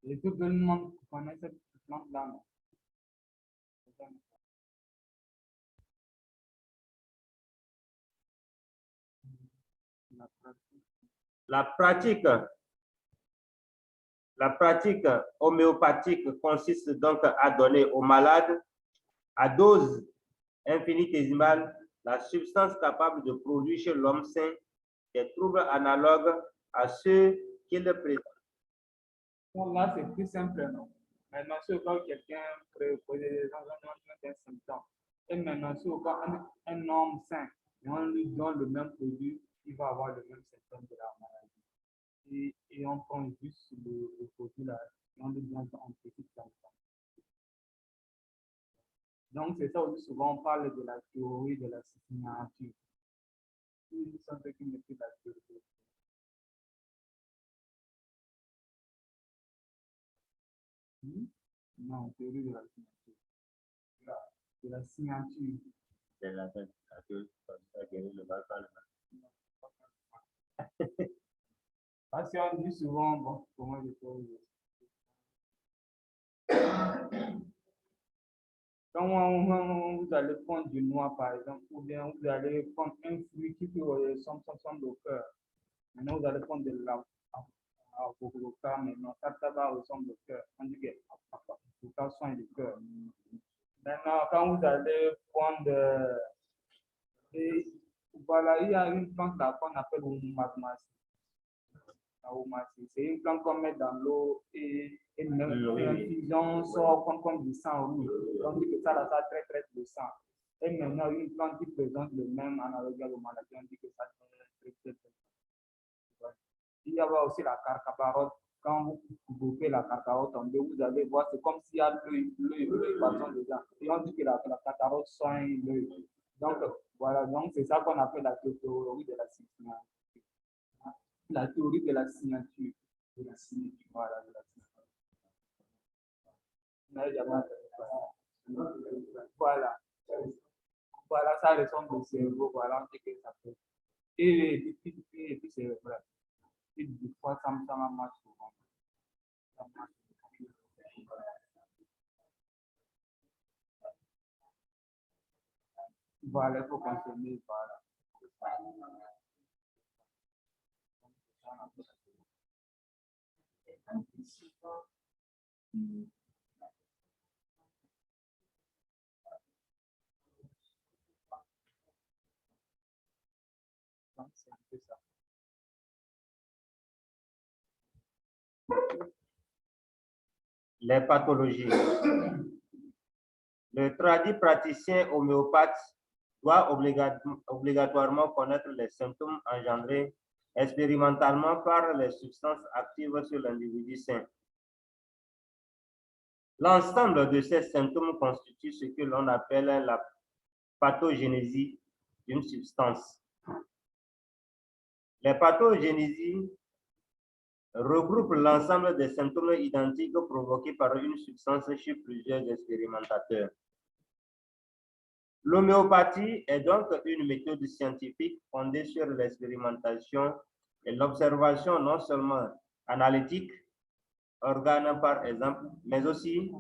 Et tout le monde connaît cette plante-là, non? La pratique. La pratique, la pratique homéopathique consiste donc à donner au malade, à dose infinitésimale, la substance capable de produire chez l'homme sain des troubles analogues à ceux qu'il présente. Bon, là, c'est plus simple, non? Maintenant, si au cas où quelqu'un pose des un symptôme, et maintenant, si au cas où un homme sain, et on lui donne le même produit, il va avoir le même symptôme de la maladie. Et on prend juste le produit là, et on lui donne en petite quantité. Donc, c'est ça aussi, souvent, on parle de la théorie de la signature. Ils sont ceux qui maîtrisent la théorie. Non, théorie de la signature. De la signature. C'est la théorie le mal par le mal. Parce qu'on dit souvent, bon, comment je peux dire. Quand vous allez prendre du noix, par exemple, ou bien vous allez prendre un fruit qui peut ressembler au cœur. Maintenant, vous allez prendre de la avocat, maintenant, ça va ressembler au cœur. On dit que l'avocat soigne le cœur. Maintenant, quand vous allez prendre, voilà, il y a une plante là qu'on appelle oumamassi. C'est une plante qu'on met dans l'eau et même l'infusion sort comme du sang rouge. On dit que ça, là, ça traite le sang. Et maintenant, une plante qui présente le même analogue aux maladies, on dit que ça traite le sang. Il y a aussi la carcabarotte. Quand vous coupez la carcarotte en deux, vous allez voir, c'est comme s'il y a l'œil poisson dedans. Et on dit que la carcarotte soigne l'œil. Donc, voilà, donc c'est ça qu'on appelle la théorie de la signature. La théorie de la signature. De la signature, voilà, de la signature. Voilà. Voilà, ça ressemble au cerveau, voilà, on dit que ça fait. Et puis c'est vrai. Et des fois, ça marche souvent. Ça marche. Voilà, il faut consommer, voilà. Donc, c'est un peu ça. Les pathologies. Le tradit praticien homéopathe doit obligatoirement connaître les symptômes engendrés expérimentalement par les substances actives sur l'individu sain. L'ensemble de ces symptômes constitue ce que l'on appelle la pathogénésie d'une substance. Les pathogénésies regroupent l'ensemble des symptômes identiques provoqués par une substance chez plusieurs expérimentateurs. L'homéopathie est donc une méthode scientifique fondée sur l'expérimentation et l'observation non seulement analytique, organe par exemple, mais aussi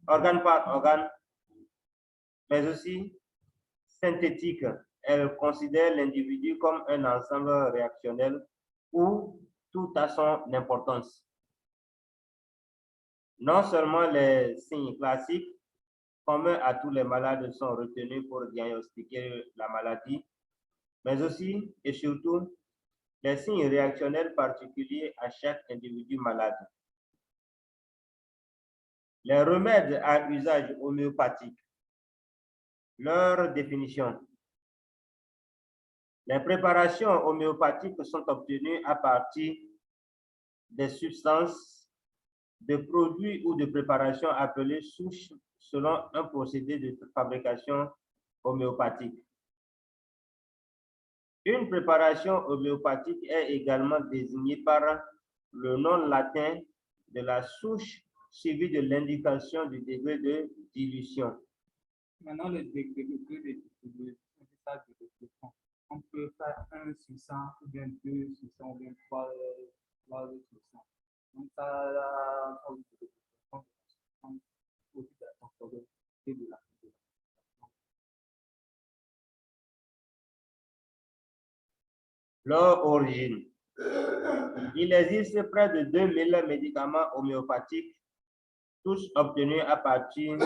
organe par organe, mais aussi synthétique. Elle considère l'individu comme un ensemble réactionnel où tout a son importance. Non seulement les signes classiques communs à tous les malades sont retenus pour diagnostiquer la maladie, mais aussi et surtout les signes réactionnels particuliers à chaque individu malade. Les remèdes à usage homéopathique. Leur définition. Les préparations homéopathiques sont obtenues à partir des substances, de produits ou de préparations appelées souches selon un procédé de fabrication homéopathique. Une préparation homéopathique est également désignée par le nom latin de la souche suivi de l'indication du degré de dilution. Maintenant, le degré de dilution, on peut faire 1 sur 100, ou bien 2 sur 100, ou bien 3 sur 100. Donc, ça vous pouvez aussi de la contrôle et de la. Leur origine. Il existe près de 2000 médicaments homéopathiques, tous obtenus à partir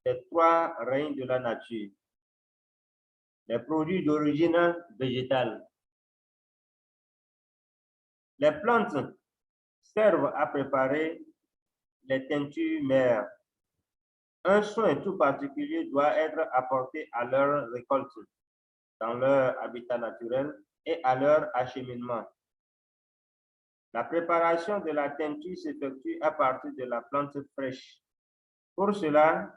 des 3 règnes de la nature. Les produits d'origine végétale. Les plantes servent à préparer les teintures mères. Un soin tout particulier doit être apporté à leur récolte, dans leur habitat naturel et à leur acheminement. La préparation de la teinture s'effectue à partir de la plante fraîche. Pour cela,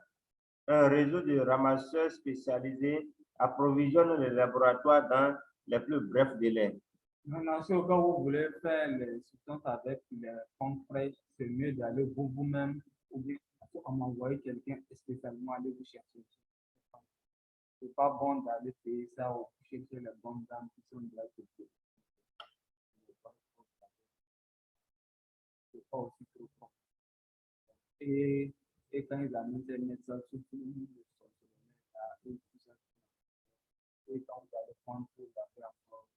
un réseau de ramasseurs spécialisés approvisionne les laboratoires dans les plus brefs délais. Maintenant, si au cas où vous voulez faire les substances avec les pommes fraîches, c'est mieux d'aller vous-même ou bien envoyer quelqu'un spécialement aller vous chercher. C'est pas bon d'aller payer ça ou chercher les bonnes dames qui sont de la côté. C'est pas aussi trop bon. Et quand ils amènent ces médecins, surtout les sorcelleries, et tout ça. Et quand vous allez prendre tout, vous allez encore.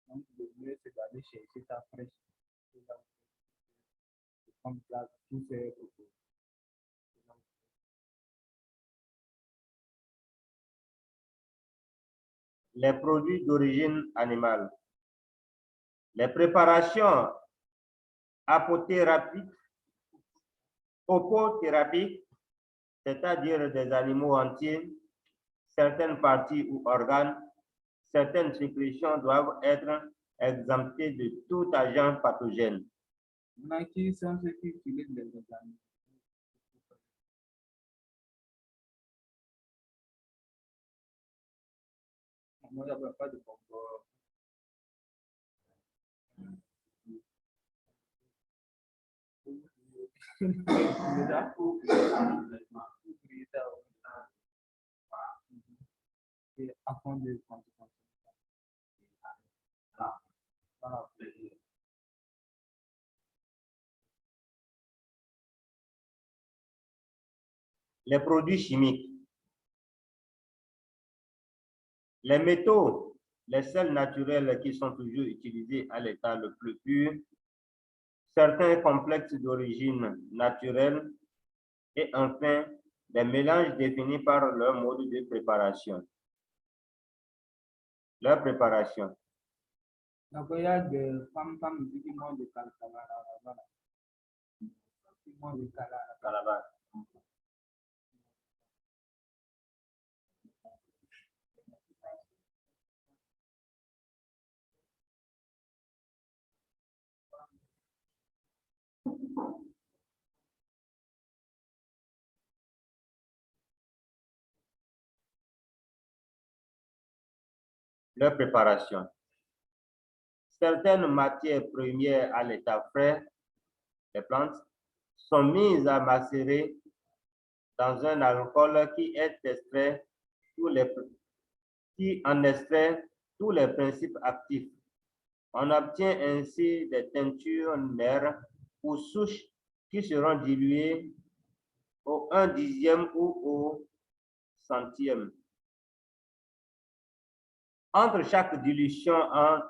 Donc, le mieux, c'est d'aller chercher ça fraîche. Comme ça, tout c'est OK. Les produits d'origine animale. Les préparations apothérapiques, c'est-à-dire des animaux entiers, certaines parties ou organes, certaines sécrétions doivent être exemptées de tout agent pathogène. Maintenant, qui sont ceux qui utilisent les organes? Moi, il n'y a pas de confort. Les produits chimiques. Les métaux, les sels naturels qui sont toujours utilisés à l'état le plus pur, certains complexes d'origine naturelle et enfin des mélanges définis par leur mode de préparation. Leur préparation. Donc, il y a des femmes qui mangent du calabar. Qui mangent du calabar. Leur préparation. Certaines matières premières à l'état frais, les plantes, sont mises à macérer dans un alcool qui en extrait tous les principes actifs. On obtient ainsi des teintures mères ou souches qui seront diluées au 1/10 ou au centième. Entre chaque dilution,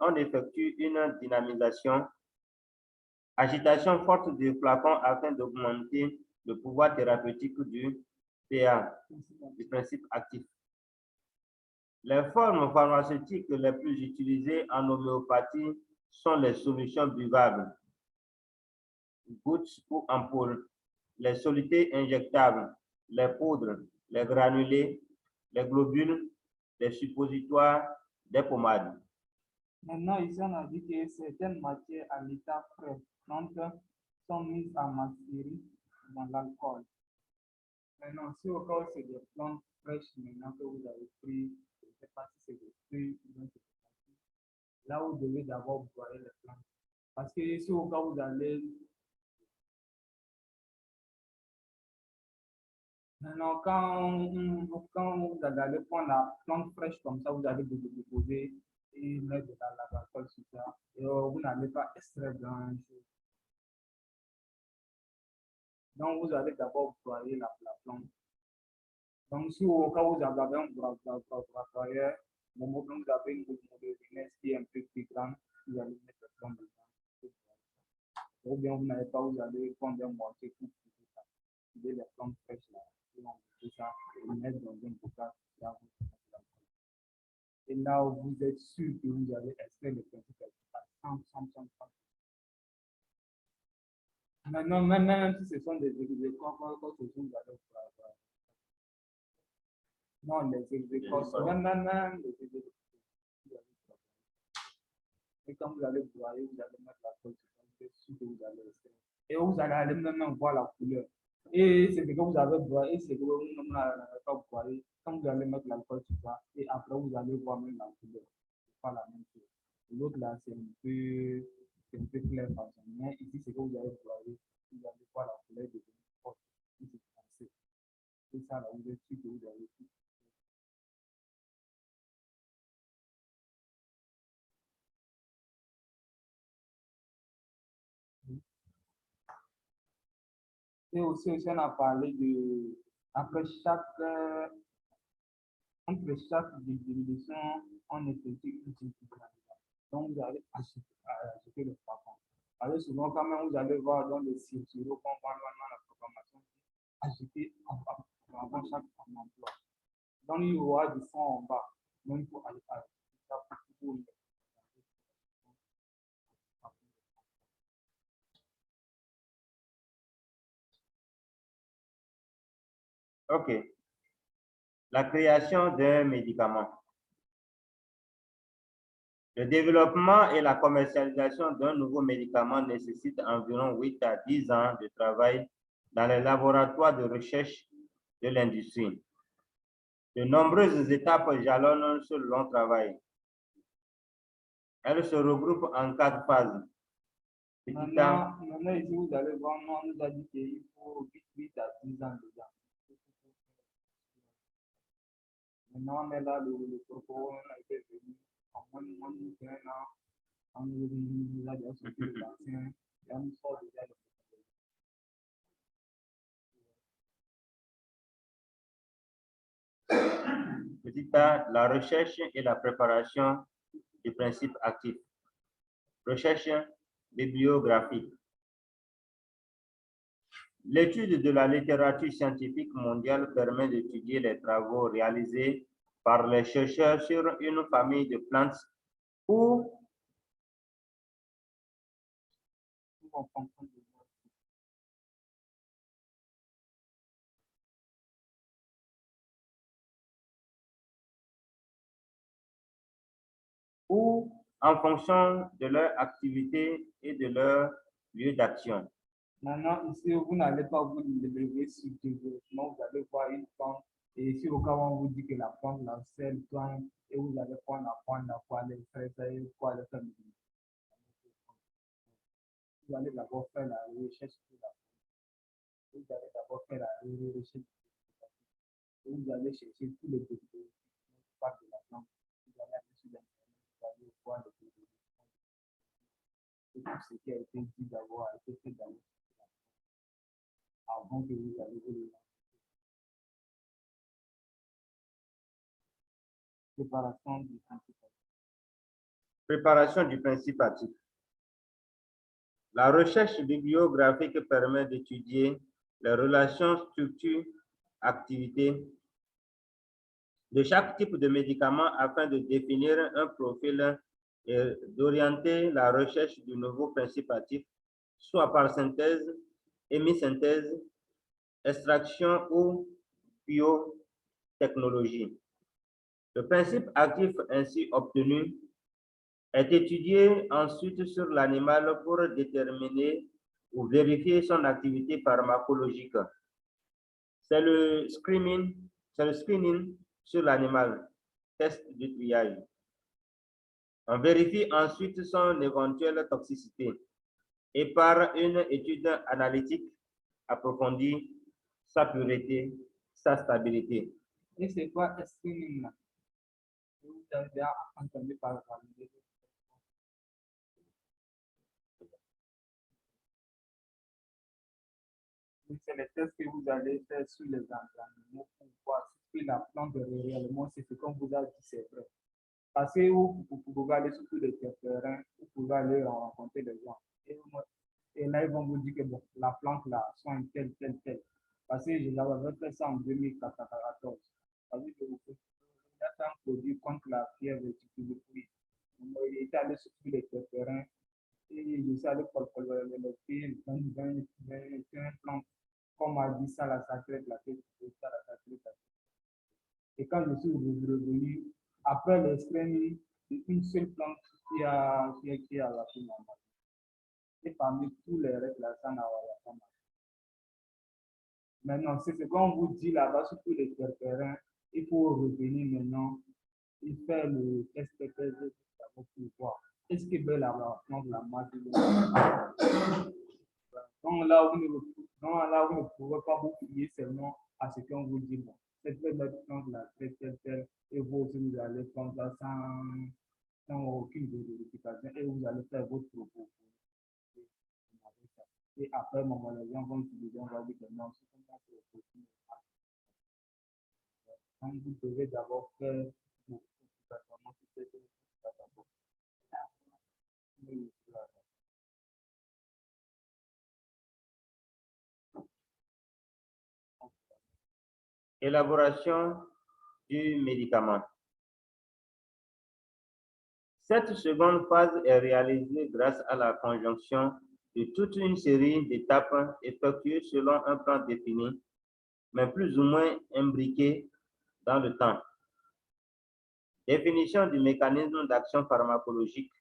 on effectue une dynamisation, agitation forte du flacon afin d'augmenter le pouvoir thérapeutique du PA, du principe actif. Les formes pharmaceutiques les plus utilisées en homéopathie sont les solutions buvables, gouttes ou ampoules, les solutés injectables, les poudres, les granulés, les globules, les suppositoires, des pommades. Maintenant, ici, on a dit que certaines matières à l'état frais sont mises à macérer dans l'alcool. Maintenant, si au cas où c'est des plantes fraîches, maintenant que vous avez pris, je ne sais pas si c'est des fruits, là vous devez d'abord broyer les plantes. Parce que si au cas où vous allez. Maintenant, quand vous allez prendre la plante fraîche comme ça, vous allez vous déposer. et mettre de l'alcool sur ça. Et vous n'allez pas extraire grand chose. Donc, vous allez d'abord broyer la plante. Donc, si au cas où vous avez un broyeur, vous avez une bouteille de vinaigre qui est un peu plus grande, vous allez mettre la plante dedans. Ou bien vous n'avez pas, vous allez prendre un mortier pour ça. Vous allez les plantes fraîches là, vous mettez ça et vous mettre dans un bocal. Et là, vous êtes sûr que vous allez extraire le principe sans. Maintenant, même si ce sont des exécutions, quand ce sont, vous allez non, les exécutions, même les exécutions. Et quand vous allez broyer, vous allez mettre la colle sur que vous allez rester. Et vous allez aller même voir la couleur. Et c'est ce que vous avez broyé, c'est que vous n'avez pas broyé. Quand vous allez mettre l'alcool sur ça, et après vous allez voir même la couleur. C'est pas la même chose. L'autre là, c'est un peu clair par exemple. Mais ici, c'est que vous allez broyer, vous allez voir la couleur de votre c'est c'est ça là, vous êtes sûr que vous avez tout. Et aussi, on a parlé de, après entre chaque division, on effectue une synchronisation. Donc, vous allez ajouter le flacon. Alors, souvent, quand même, vous allez voir dans les circuits, qu'on voit dans la programmation, ajouter avant chaque emploi. Donc, il y aura du fond en bas. Donc, il faut aller à ça pour OK. La création d'un médicament. Le développement et la commercialisation d'un nouveau médicament nécessitent environ 8 à 10 ans de travail dans les laboratoires de recherche de l'industrie. De nombreuses étapes jalonnent ce long travail. Elles se regroupent en 4 phases. Maintenant, ici, vous allez voir, on nous a dit qu'il faut 8 à 10 ans déjà. Maintenant, on est là, le propos, on a été venu, on nous fait un an, on nous a déjà sorti le vaccin, et on nous sort déjà le Petit A, la recherche et la préparation du principe actif. Recherche bibliographique. L'étude de la littérature scientifique mondiale permet d'étudier les travaux réalisés par les chercheurs sur une famille de plantes ou en fonction de leur activité et de leur lieu d'action. Maintenant, ici, vous n'allez pas vous lever sur développement, vous allez voir une plante, et si au cas où on vous dit que la plante, là, c'est le plante, et vous allez prendre la poêle, les fraises, et quoi, les faire. Vous allez d'abord faire la recherche sur la plante. Vous allez d'abord faire la recherche. Vous allez chercher tous les développements de la plante. Vous allez aller sur l'internet, vous allez voir les développements. Et tout ce qui a été dit d'abord a été fait d'abord avant que vous arriviez là. Préparation du principe actif. Préparation du principe actif. La recherche bibliographique permet d'étudier les relations structure-activité de chaque type de médicament afin de définir un profil et d'orienter la recherche du nouveau principe actif, soit par synthèse, hémisynthèse, extraction ou biotechnologie. Le principe actif ainsi obtenu est étudié ensuite sur l'animal pour déterminer ou vérifier son activité pharmacologique. C'est le screening sur l'animal, test de triage. On vérifie ensuite son éventuelle toxicité et par une étude analytique approfondie, sa pureté, sa stabilité. Et c'est quoi screening là? Vous avez déjà entendu parler de c'est les tests que vous allez faire sur les animaux pour voir si la plante réellement, c'est ce qu'on vous a dit, c'est vrai. Parce que vous pouvez aller sur tous les terrains, vous pouvez aller rencontrer des gens. Et là, ils vont vous dire que bon, la plante là, soit une telle, telle, telle. Parce que j'avais fait ça en 2014. Parce que vous avez fait un produit contre la fièvre et tout le fruit. Il était allé sur tous les terrains et je suis allé pour le pied, 21 plantes. Comme a dit ça, la sacrée de la tête, ça, la sacrée de la tête. Et quand je suis revenu, après l'extrême, c'est une seule plante qui a la plus normale. Et parmi tous les restes, là, ça n'a pas marché. Maintenant, c'est ce qu'on vous dit là-bas sur tous les terrains. Il faut revenir maintenant et faire le test pour voir. Est-ce que ben la plante la marche? Donc là, vous ne pouvez pas vous fier seulement à ce qu'on vous dit. Bon, cette plante là, telle, et vous aussi, vous allez prendre ça sans aucune vérification et vous allez faire votre propos. Et après, moment, les gens vont utiliser, on va dire que non, c'est comme ça que c'est possible. Donc, vous devez d'abord faire vos performances. Élaboration du médicament. Cette seconde phase est réalisée grâce à la conjonction de toute une série d'étapes effectuées selon un plan défini, mais plus ou moins imbriquées dans le temps. Définition du mécanisme d'action pharmacologique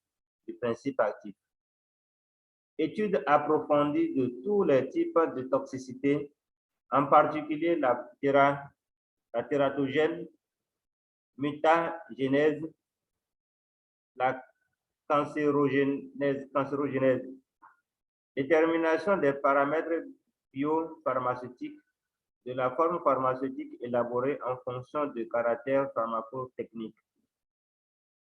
du principe actif. Étude approfondie de tous les types de toxicité, en particulier la tératogène, mutagénèse, la cancérogénèse. Détermination des paramètres biopharmaceutiques de la forme pharmaceutique élaborée en fonction de caractères pharmacotechniques.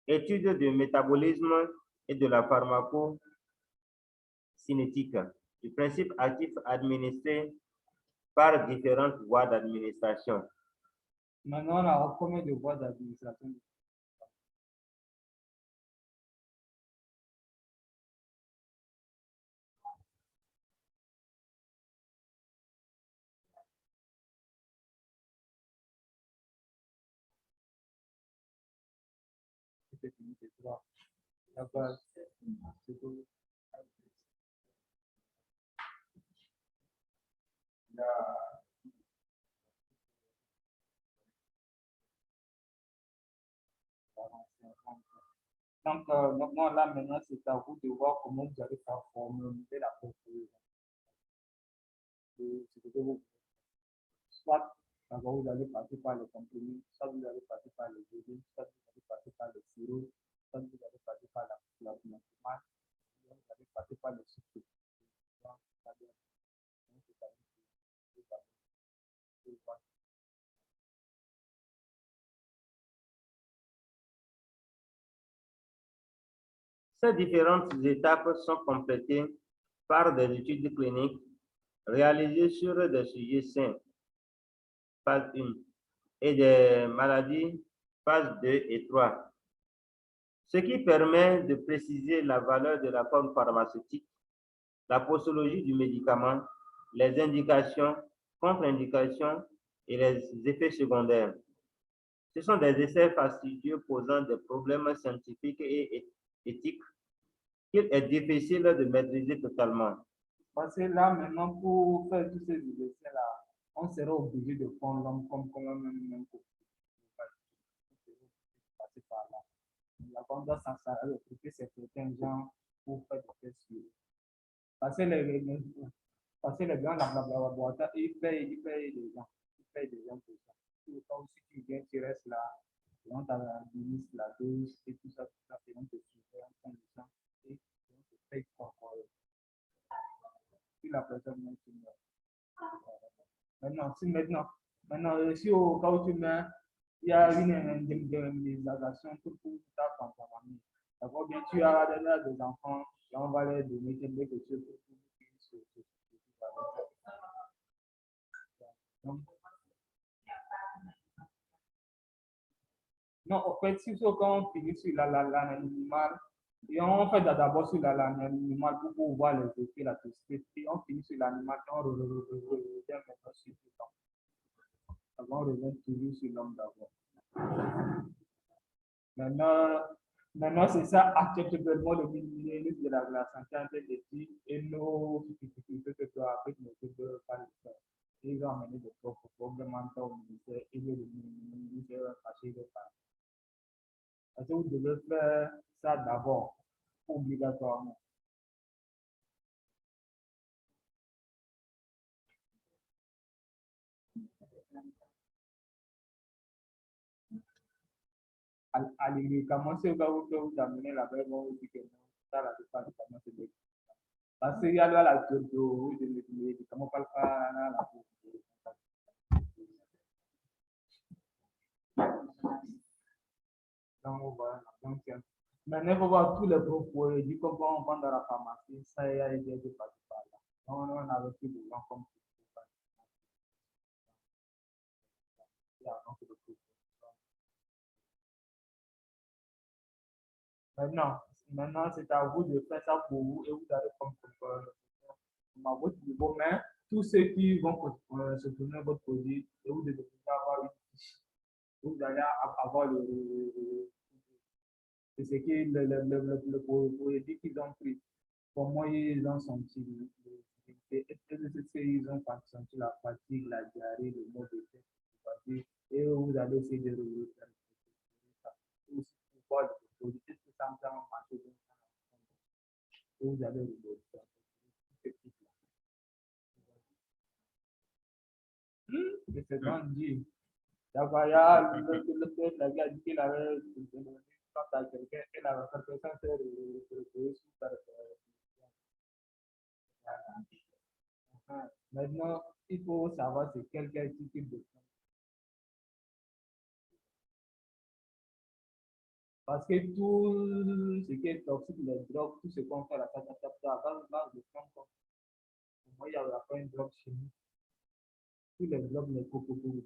Étude du métabolisme et de la pharmacocinétique, du principe actif administré par différentes voies d'administration. Maintenant, on a combien de voies d'administration? C'est trois. La base, c'est tout. Donc, non, là, maintenant, c'est à vous de voir comment vous allez faire formuler la proposition. Soit, d'abord, vous allez passer par les comprimés, soit vous allez passer par les gélules, soit vous allez passer par les sirops, soit vous allez passer par la plasma, soit vous allez passer par les sucres. Ces différentes étapes sont complétées par des études cliniques réalisées sur des sujets sains, phase 1, et des maladies, phase 2 et 3, ce qui permet de préciser la valeur de la forme pharmaceutique, la posologie du médicament, les indications, contre-indications et les effets secondaires. Ce sont des essais fastidieux posant des problèmes scientifiques et éthiques qu'il est difficile de maîtriser totalement. Parce que là, maintenant, pour faire tous ces essais-là, on sera obligé de prendre l'homme comme même pour passer par là. La tendance à recruter certains gens pour faire des tests. Parce que les grands laboratoires, ils payent des gens. Ils payent des gens pour ça. Quand si tu viens, tu restes là, on t'administre la dose et tout ça, et on te surveille en train de ça, et on te paye pour encore. Si la personne même tu meurs. Maintenant, si au cas où tu meurs, il y a une indemnisation pour ta famille. D'abord, bien, tu as des enfants et on va leur donner quelque chose pour qu'ils puissent donc, non, en fait, si quand on finit sur l'année minimale, et on fait d'abord sur l'année minimale pour pouvoir les effets, la tester, et on finit sur l'animal, on revient maintenant sur l'homme. Avant, on revient toujours sur l'homme d'abord. Maintenant c'est ça actuellement le ministre de la Santé en train de dire et nos difficultés que tu as avec nos deux pas le faire. Ils ont amené des propres complémentaires au ministère et le ministère a fâché de faire. Parce que vous devez faire ça d'abord, obligatoirement. À les médicaments, c'est là où vous amenez la vraie bonne aussi que non, ça la plupart des médicaments c'est des. Parce qu'il y a la turbo, des médicaments pas la donc, voilà. Donc, maintenant, il faut voir tous les produits qu'on peut vendre dans la pharmacie. Ça y a été de par là. Donc, on avait plus de gens comme maintenant, maintenant c'est à vous de faire ça pour vous et vous allez comme votre niveau. Mais tous ceux qui vont se tourner votre produit et vous devez avoir une fiche. Vous allez avoir ce qui est le produit qu'ils ont pris. Comment ils ont senti est-ce qu'ils ont senti la fatigue, la diarrhée, le mot de tête, et vous allez essayer de faire ça. Aussi, pour voir le produit, est-ce que ça me fait marcher bien, vous allez le faire. C'est donc dit. D'abord, il y a le père, la vie a dit qu'il avait quand à quelqu'un, elle avait fait quelqu'un faire le sous sa maintenant, il faut savoir c'est quel type de plan. Parce que tout ce qui est toxique, les drogues, tout ce qu'on fait à la base de plan, pour moi, il n'y a pas une drogue chimique. Tous les drogues, les coco, comment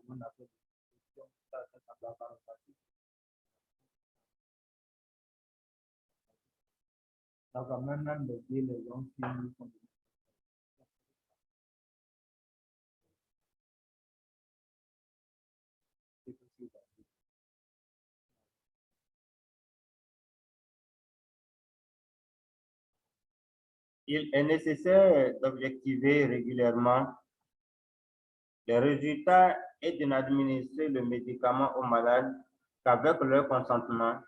on appelle ça doit pas passer. Donc, même les gens qui font des choses. Il est nécessaire d'objectiver régulièrement les résultats et de n'administrer le médicament aux malades qu'avec leur consentement,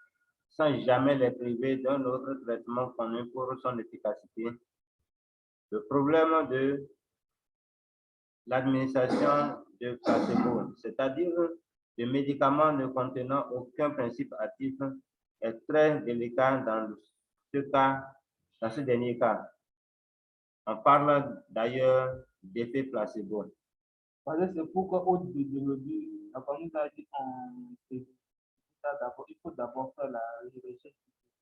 sans jamais les priver d'un autre traitement connu pour son efficacité. Le problème de l'administration de placebo, c'est-à-dire de médicaments ne contenant aucun principe actif, est très délicat dans ce dernier cas. On parle d'ailleurs d'effet placebo. Parce que c'est pourquoi au début, quand nous a dit il faut d'abord faire la recherche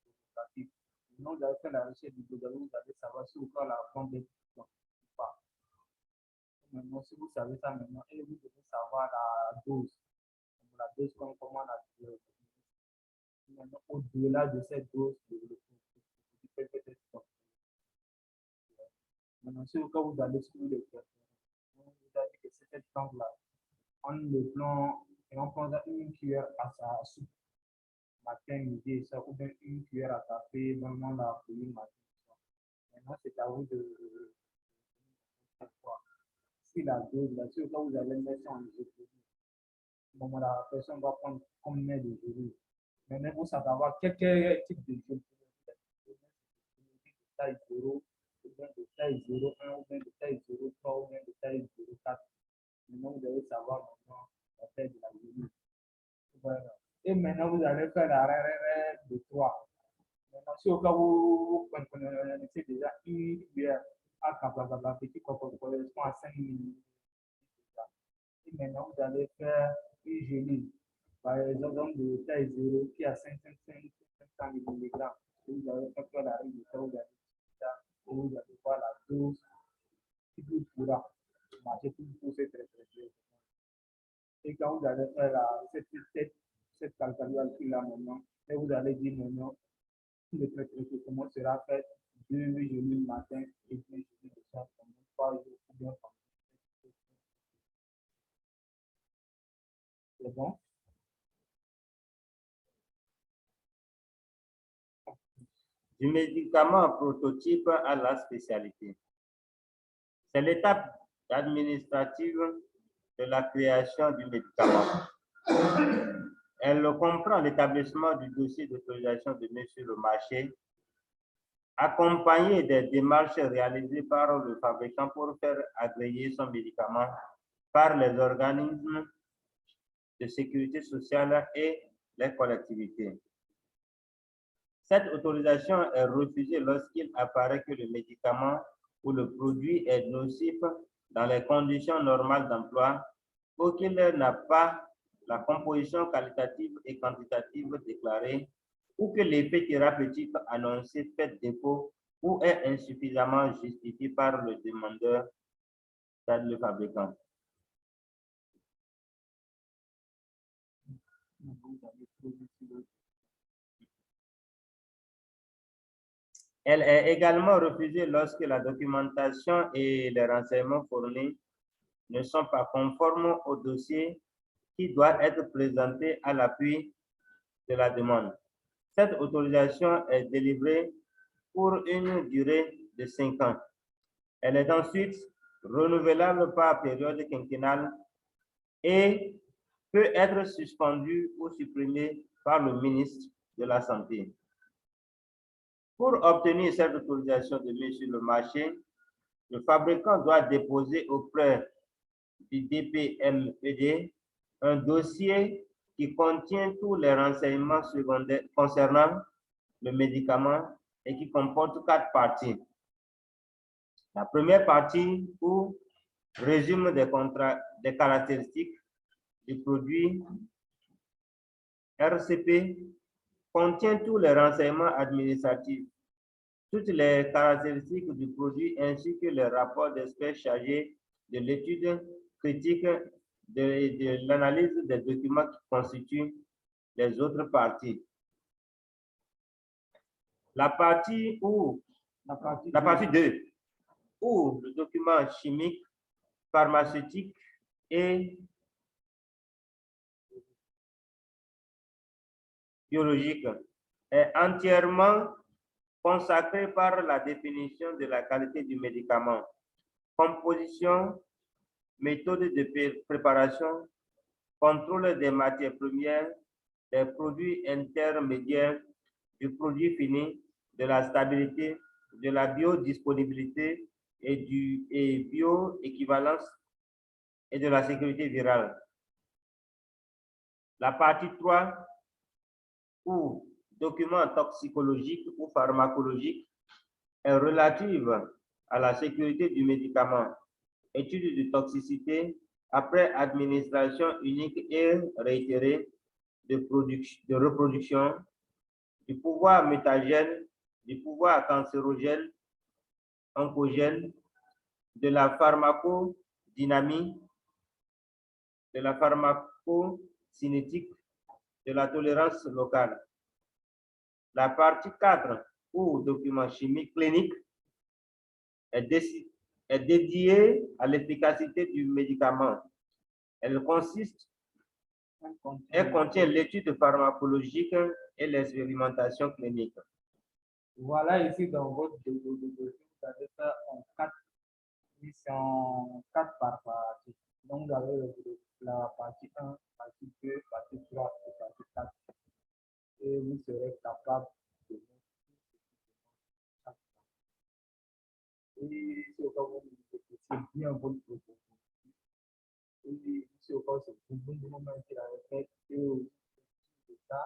éducative. Sinon, vous allez faire la recherche éducative, vous allez savoir si vous avez la bonne décision ou pas. Maintenant, si vous savez ça maintenant, et vous devez savoir la dose comment on a maintenant, au-delà de cette dose, peut être maintenant, si vous allez sur le terrain, vous avez que cette plante-là, on le plante et on prend une cuillère à sa soupe matin, midi et soir, ou bien une cuillère à café, vraiment la bouillie matin. Maintenant, c'est à vous de voir. Si la dose, là, si vous allez mettre ça en isopropyl, bon, la personne va prendre combien de jours. Maintenant, vous savez avoir quel type de jeu de taille 0, ou bien de taille 0,1, ou bien de taille 0,3, ou bien de taille 0,4. Maintenant, vous devez savoir maintenant la taille de la limite. Voilà. Et maintenant, vous allez faire la règle de 3. Maintenant, si au cas où vous connaissez déjà une cuillère à petit correspond à 5 minutes, Et maintenant, vous allez faire une gelée. Par exemple, de taille 0 qui a 500 mg. Vous allez faire la règle de ça, vous allez voir la dose qui vous pourra marcher pour cette retraite. Et quand vous allez faire cette calculation-là maintenant, et vous allez dire maintenant, le traitement sera fait 2 jours le matin et 2 jours le soir, pendant 3 jours ou bien pendant. C'est bon? Du médicament prototype à la spécialité. C'est l'étape administrative de la création du médicament. Elle comprend l'établissement du dossier d'autorisation de mise sur le marché, accompagné des démarches réalisées par le fabricant pour faire agréer son médicament par les organismes de sécurité sociale et les collectivités. Cette autorisation est refusée lorsqu'il apparaît que le médicament ou le produit est nocif dans les conditions normales d'emploi ou qu'il n'a pas la composition qualitative et quantitative déclarée ou que l'effet thérapeutique annoncé fait défaut ou est insuffisamment justifié par le demandeur, c'est-à-dire le fabricant. Elle est également refusée lorsque la documentation et les renseignements fournis ne sont pas conformes au dossier qui doit être présenté à l'appui de la demande. Cette autorisation est délivrée pour une durée de 5 ans. Elle est ensuite renouvelable par période quinquennale et peut être suspendue ou supprimée par le ministre de la Santé. Pour obtenir cette autorisation de mise sur le marché, le fabricant doit déposer auprès du DPMED un dossier qui contient tous les renseignements secondaires concernant le médicament et qui comporte 4 parties. La première partie où résume des caractéristiques du produit RCP contient tous les renseignements administratifs, toutes les caractéristiques du produit ainsi que les rapports d'experts chargés de l'étude critique de l'analyse des documents qui constituent les autres parties. La partie 2, où le document chimique, pharmaceutique et biologique est entièrement consacré par la définition de la qualité du médicament, composition, méthode de préparation, contrôle des matières premières, des produits intermédiaires, du produit fini, de la stabilité, de la biodisponibilité et bioéquivalence et de la sécurité virale. La partie 3, ou document toxicologique ou pharmacologique, est relative à la sécurité du médicament, étude de toxicité après administration unique et réitérée de reproduction, du pouvoir mutagène, du pouvoir cancérogène, oncogène, de la pharmacodynamie, de la pharmacocinétique, de la tolérance locale. La partie 4, ou document chimique clinique, est dédiée à l'efficacité du médicament. Elle contient l'étude pharmacologique et l'expérimentation clinique. Voilà ici dans votre dossier, vous avez fait en 4 par partie. Donc, vous avez la partie 1, partie 2, partie 3 et partie 4. Et vous serez capable de mettre chaque part. Et si au cas où vous c'est bien votre proposition. Et si au cas où c'est pour vous, moment qu'il a fait, et aussi ça,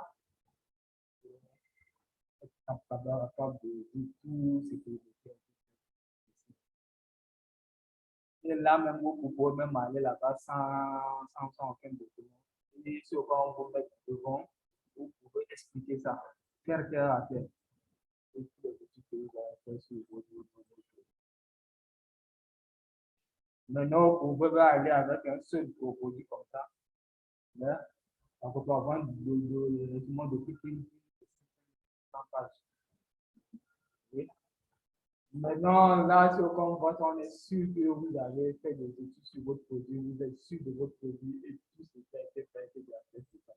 être capable de tout ce que vous faites. Et là, même, vous pouvez même aller là-bas sans aucun document. Et si quand vous mettez devant, vous pouvez expliquer ça. Faire cœur à terre. Et puis, les petits pays vont faire sur votre. Maintenant, vous pouvez aller avec un seul produit comme ça. Mais on peut pas vendre de plus de 100 pages. Oui. Maintenant, là, sur comme vote, on est sûr que vous avez fait des études sur votre produit, vous êtes sûr de votre produit et tout ce qui a été fait, c'est bien fait, c'est ça.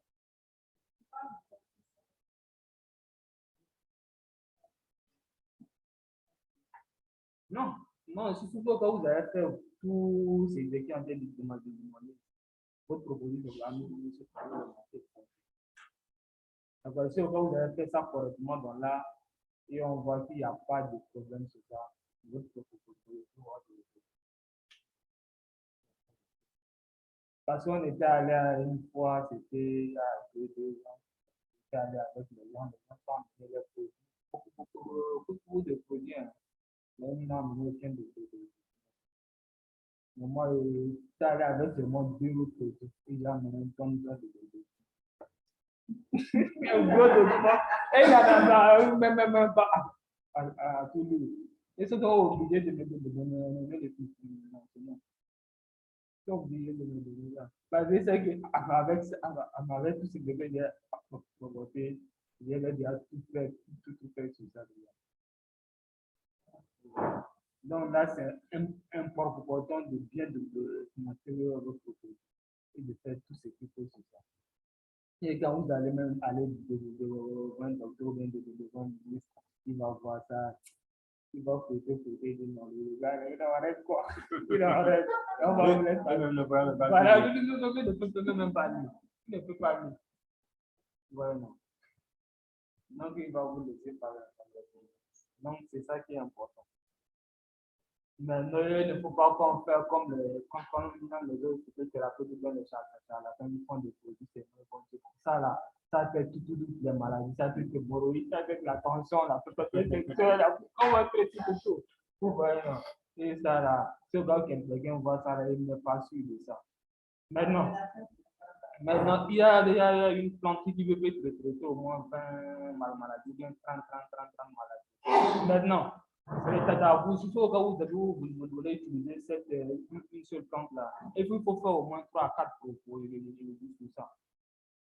Non, non, surtout quand vous avez fait tous ces écrits en train de demander, votre produit de la mise sur le marché. Donc, si vous avez fait ça correctement, donc là, et on voit qu'il n'y a pas de problème sur ça, votre produit. Parce qu'on était allé une fois, c'était il y a 2 ans, on était allé avec les gens sont amenés les produits. Beaucoup de produits, hein. Mais ils n'ont amené aucun de produits. Mais moi, j'étais allé avec seulement 2 produits. Ils ont amené un tonne de produits. Un gros document. Et il y en a même pas à tout lire. Et c'est donc obligé de me donner les plus. J'ai oublié de me donner là. Parce que c'est qu'avec tout ce que j'ai provoqué, j'avais déjà tout fait sur ça déjà. Donc là, c'est important de bien de matériel votre côté et de faire tout ce qu'il faut sur ça. Et quand vous allez même aller devant un docteur ou bien devant un ministre, il va voir ça, il va fouetter, non, le gars, il arrête quoi? Il arrête. On va vous laisser parler. Voilà, ne peut même pas lire. Il ne peut pas lire. Voilà. Donc, il va vous laisser parler. Donc, c'est ça qui est important. Mais il ne faut pas qu'on fasse comme quand les autres thérapeutes dans les charlatans, ils font des produits, c'est bon. Ça là, ça fait tout les maladies, ça fait le hémorroïdes, ça fait la tension, on va traiter tout. Vous voyez, non? Et ça là, ce gars, quelqu'un voit ça là, il n'est pas sûr de ça. Maintenant, il y a une plante qui peut traiter au moins 20 maladies, bien 30 maladies. Maintenant, surtout au cas où vous voulez utiliser une seule plante là, et puis il faut faire au moins 3 à 4 pour tout ça.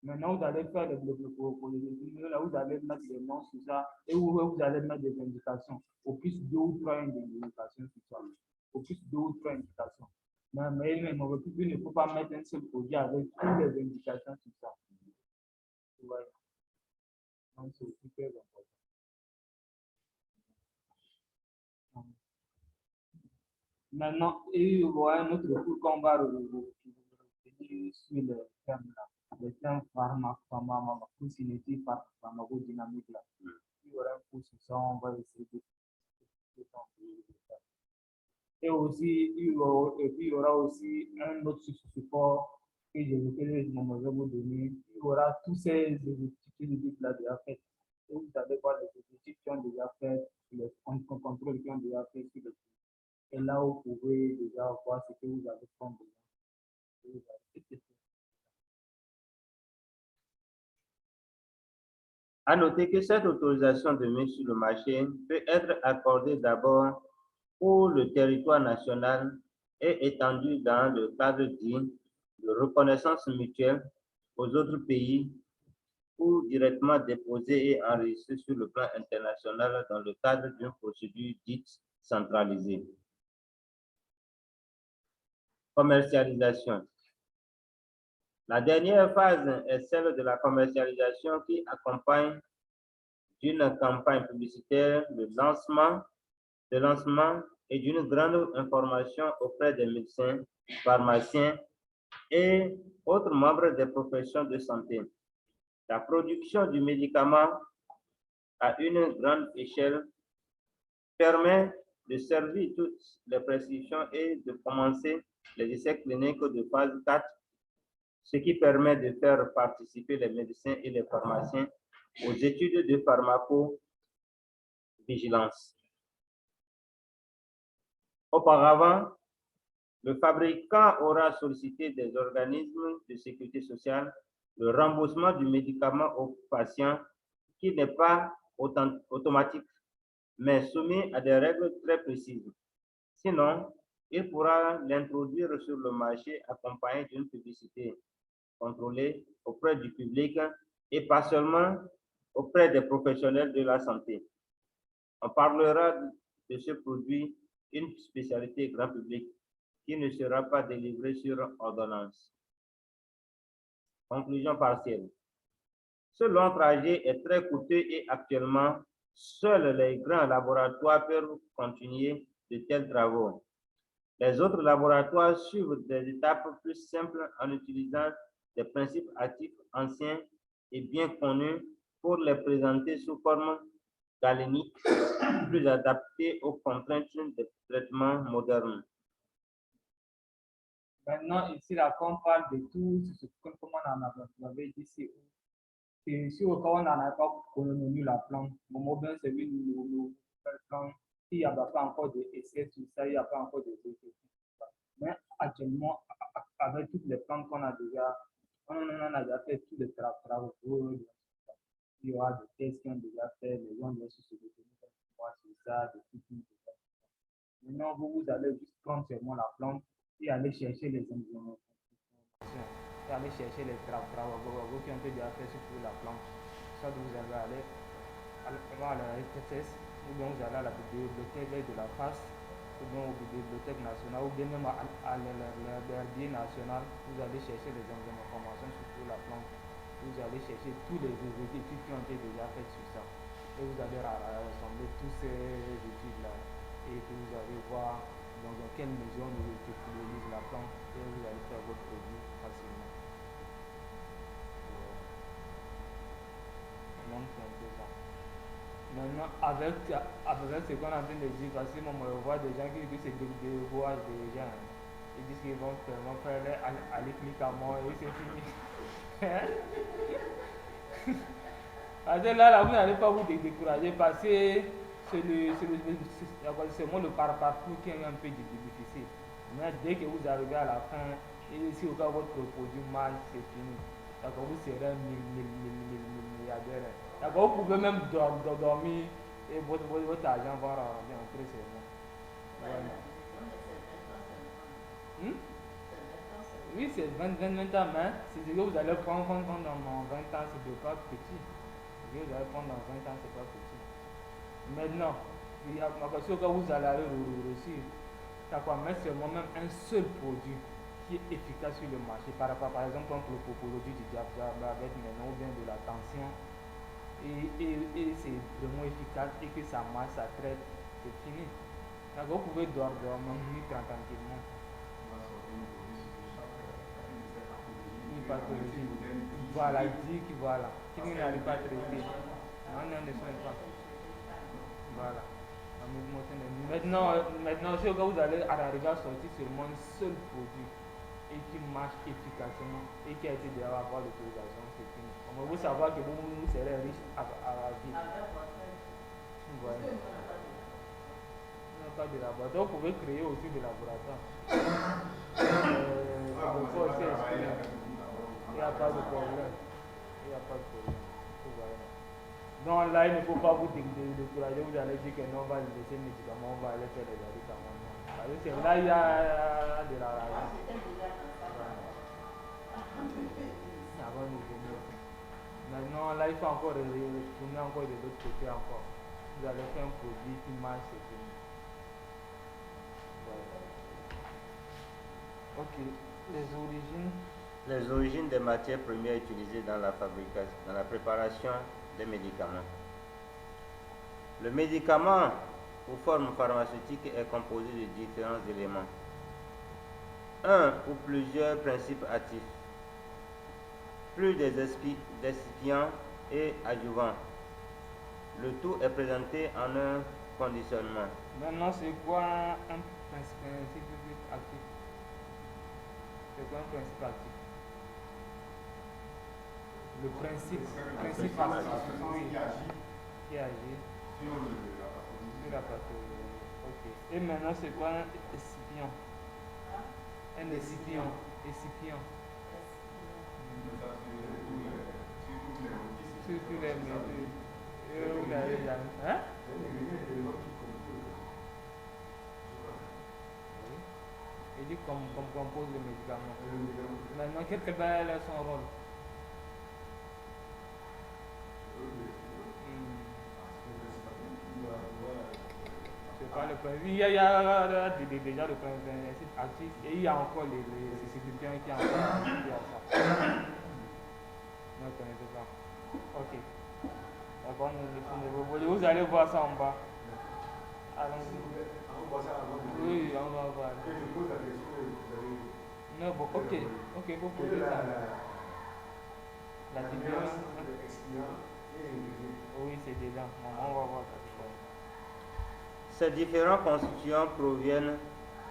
Maintenant, vous allez faire là, vous allez mettre des noms sur ça, et vous allez mettre des indications, au plus 2 ou 3 indications sur ça, au plus 2 ou 3 indications. Mais il ne faut pas mettre un seul produit avec toutes les indications sur ça. Ouais. Donc, c'est super important. Maintenant, il y aura un autre cours qu'on va revenir sur le thème là, le thème pharmacocinétique, pharmacodynamique là. Il y aura un cours sur ça, on va essayer de. Et aussi, il y aura aussi un autre support que je vais vous donner. Il y aura tous ces études là déjà faites. Et vous allez voir les études qui ont déjà fait, les contrôles qui ont déjà fait sur le. Et là, vous pouvez déjà voir ce que vous avez comme besoin. À noter que cette autorisation de mise sur le marché peut être accordée d'abord pour le territoire national et étendue dans le cadre dit de reconnaissance mutuelle aux autres pays ou directement déposée et enregistrée sur le plan international dans le cadre d'une procédure dite centralisée. Commercialisation. La dernière phase est celle de la commercialisation qui accompagne d'une campagne publicitaire de lancement et d'une grande information auprès des médecins, pharmaciens et autres membres des professions de santé. La production du médicament à une grande échelle permet de servir toutes les prescriptions et de commencer les essais cliniques de phase 4, ce qui permet de faire participer les médecins et les pharmaciens aux études de pharmacovigilance. Auparavant, Le fabricant aura sollicité des organismes de sécurité sociale le remboursement du médicament au patient qui n'est pas automatique, mais soumis à des règles très précises. Sinon, il pourra l'introduire sur le marché accompagné d'une publicité contrôlée auprès du public et pas seulement auprès des professionnels de la santé. On parlera de ce produit, une spécialité grand public, qui ne sera pas délivrée sur ordonnance. Conclusion partielle. Ce long trajet est très coûteux et actuellement, seuls les grands laboratoires peuvent continuer de tels travaux. Les autres laboratoires suivent des étapes plus simples en utilisant des principes actifs anciens et bien connus pour les présenter sous forme galénique, plus adaptés aux contraintes des traitements modernes. Maintenant, ici, là, quand on parle de tout, comme on en avait dit, c'est si au cas où on n'en a pas connu la plante, bon, bien, c'est une plante, il n'y a pas encore d'essais sur ça, il n'y a pas encore d'essais. Mais actuellement, avec toutes les plantes qu'on a déjà, on a déjà fait tous les travaux. Il y aura des tests qui ont déjà fait, les gens vont se souvenir sur ça, de tout. Maintenant, vous allez juste prendre seulement la plante et aller chercher les informations. Et aller chercher les travaux qui ont été déjà faits sur la plante. Soit vous allez aller à la RTS, ou bien vous allez à la bibliothèque de la face, ou bien aux bibliothèques nationales, ou bien même à l'herbier national, vous allez chercher les informations sur la plante. Vous allez chercher tous les études qui ont été déjà faites sur ça. Et vous allez rassembler tous ces études-là. Et puis vous allez voir dans quelle mesure on utilise la plante et vous allez faire votre produit facilement. Maintenant, avec ce qu'on est en train de dire, parce que moi, je vois des gens qui disent que c'est des voix des gens. Ils disent qu'ils vont faire aller cliquer à moi et c'est fini. Parce que là, vous n'allez pas vous décourager parce que c'est moi le parcours qui est un peu difficile. Mais dès que vous arrivez à la fin, et si au cas où votre produit marche, c'est fini. D'accord, vous serez un milliardaire. D'accord, vous pouvez même dormir et votre argent va rentrer sur vous. Voilà. Oui, c'est 20 ans, mais c'est ce que vous allez prendre dans 20 ans, c'est pas petit. Ce que vous allez prendre dans 20 ans, c'est pas petit. Maintenant, il y a ma question que vous allez réussir. Mais seulement même un seul produit qui est efficace sur le marché. Par exemple, pour le produit du diabète maintenant ou bien de la tension. Et c'est vraiment efficace et que ça marche, ça traite, c'est fini. D'accord, vous pouvez dormir tranquillement. Une pathologie. Voilà, il dit que voilà, qui n'arrive pas à traiter. On ne soigne pas. Voilà. Maintenant, si vous allez arriver à sortir seulement un seul produit et qui marche efficacement et qui a été déjà avoir l'autorisation, c'est fini. On va savoir que vous serez riche à la vie. Voilà. Pas de laboratoire, vous pouvez créer aussi des laboratoires. Il n'y a pas de problème. Il n'y a pas de problème. Donc là, il ne faut pas vous décourager, vous allez dire que non, on va laisser les médicaments, on va aller faire les médicaments. Parce que c'est là il y a de la raison. Maintenant, là, il faut encore retourner encore de l'autre côté encore. Vous allez faire un produit qui marche, c'est fini. Ok, les origines. Les origines des matières premières utilisées dans la fabrication, dans la préparation des médicaments. Le médicament ou forme pharmaceutique est composé de différents éléments. Un ou plusieurs principes actifs, plus des excipients et adjuvants. Le tout est présenté en un conditionnement. Maintenant, c'est quoi un principe actif? C'est quoi un principe actif? Le principe actif, oui, qui agit sur la pathologie. Ok. Et maintenant, c'est quoi un excipient? Un excipient. Excipient. Surtout les méthodes. Vous l'avez jamais. Hein? Il dit comme compose le médicament. Maintenant, quel va être son rôle? Hmm. C'est pas le principe. Il y a déjà le principe actif et il y a encore les excipients qui ont encore ajouté à ça. Ne connaissez pas. Ok. D'accord, vous allez voir ça en bas. Allons-y. Oui, on va voir. Non, bon, ok, vous posez ça. La différence. Oui, c'est dedans. On va voir ça. Ces différents constituants proviennent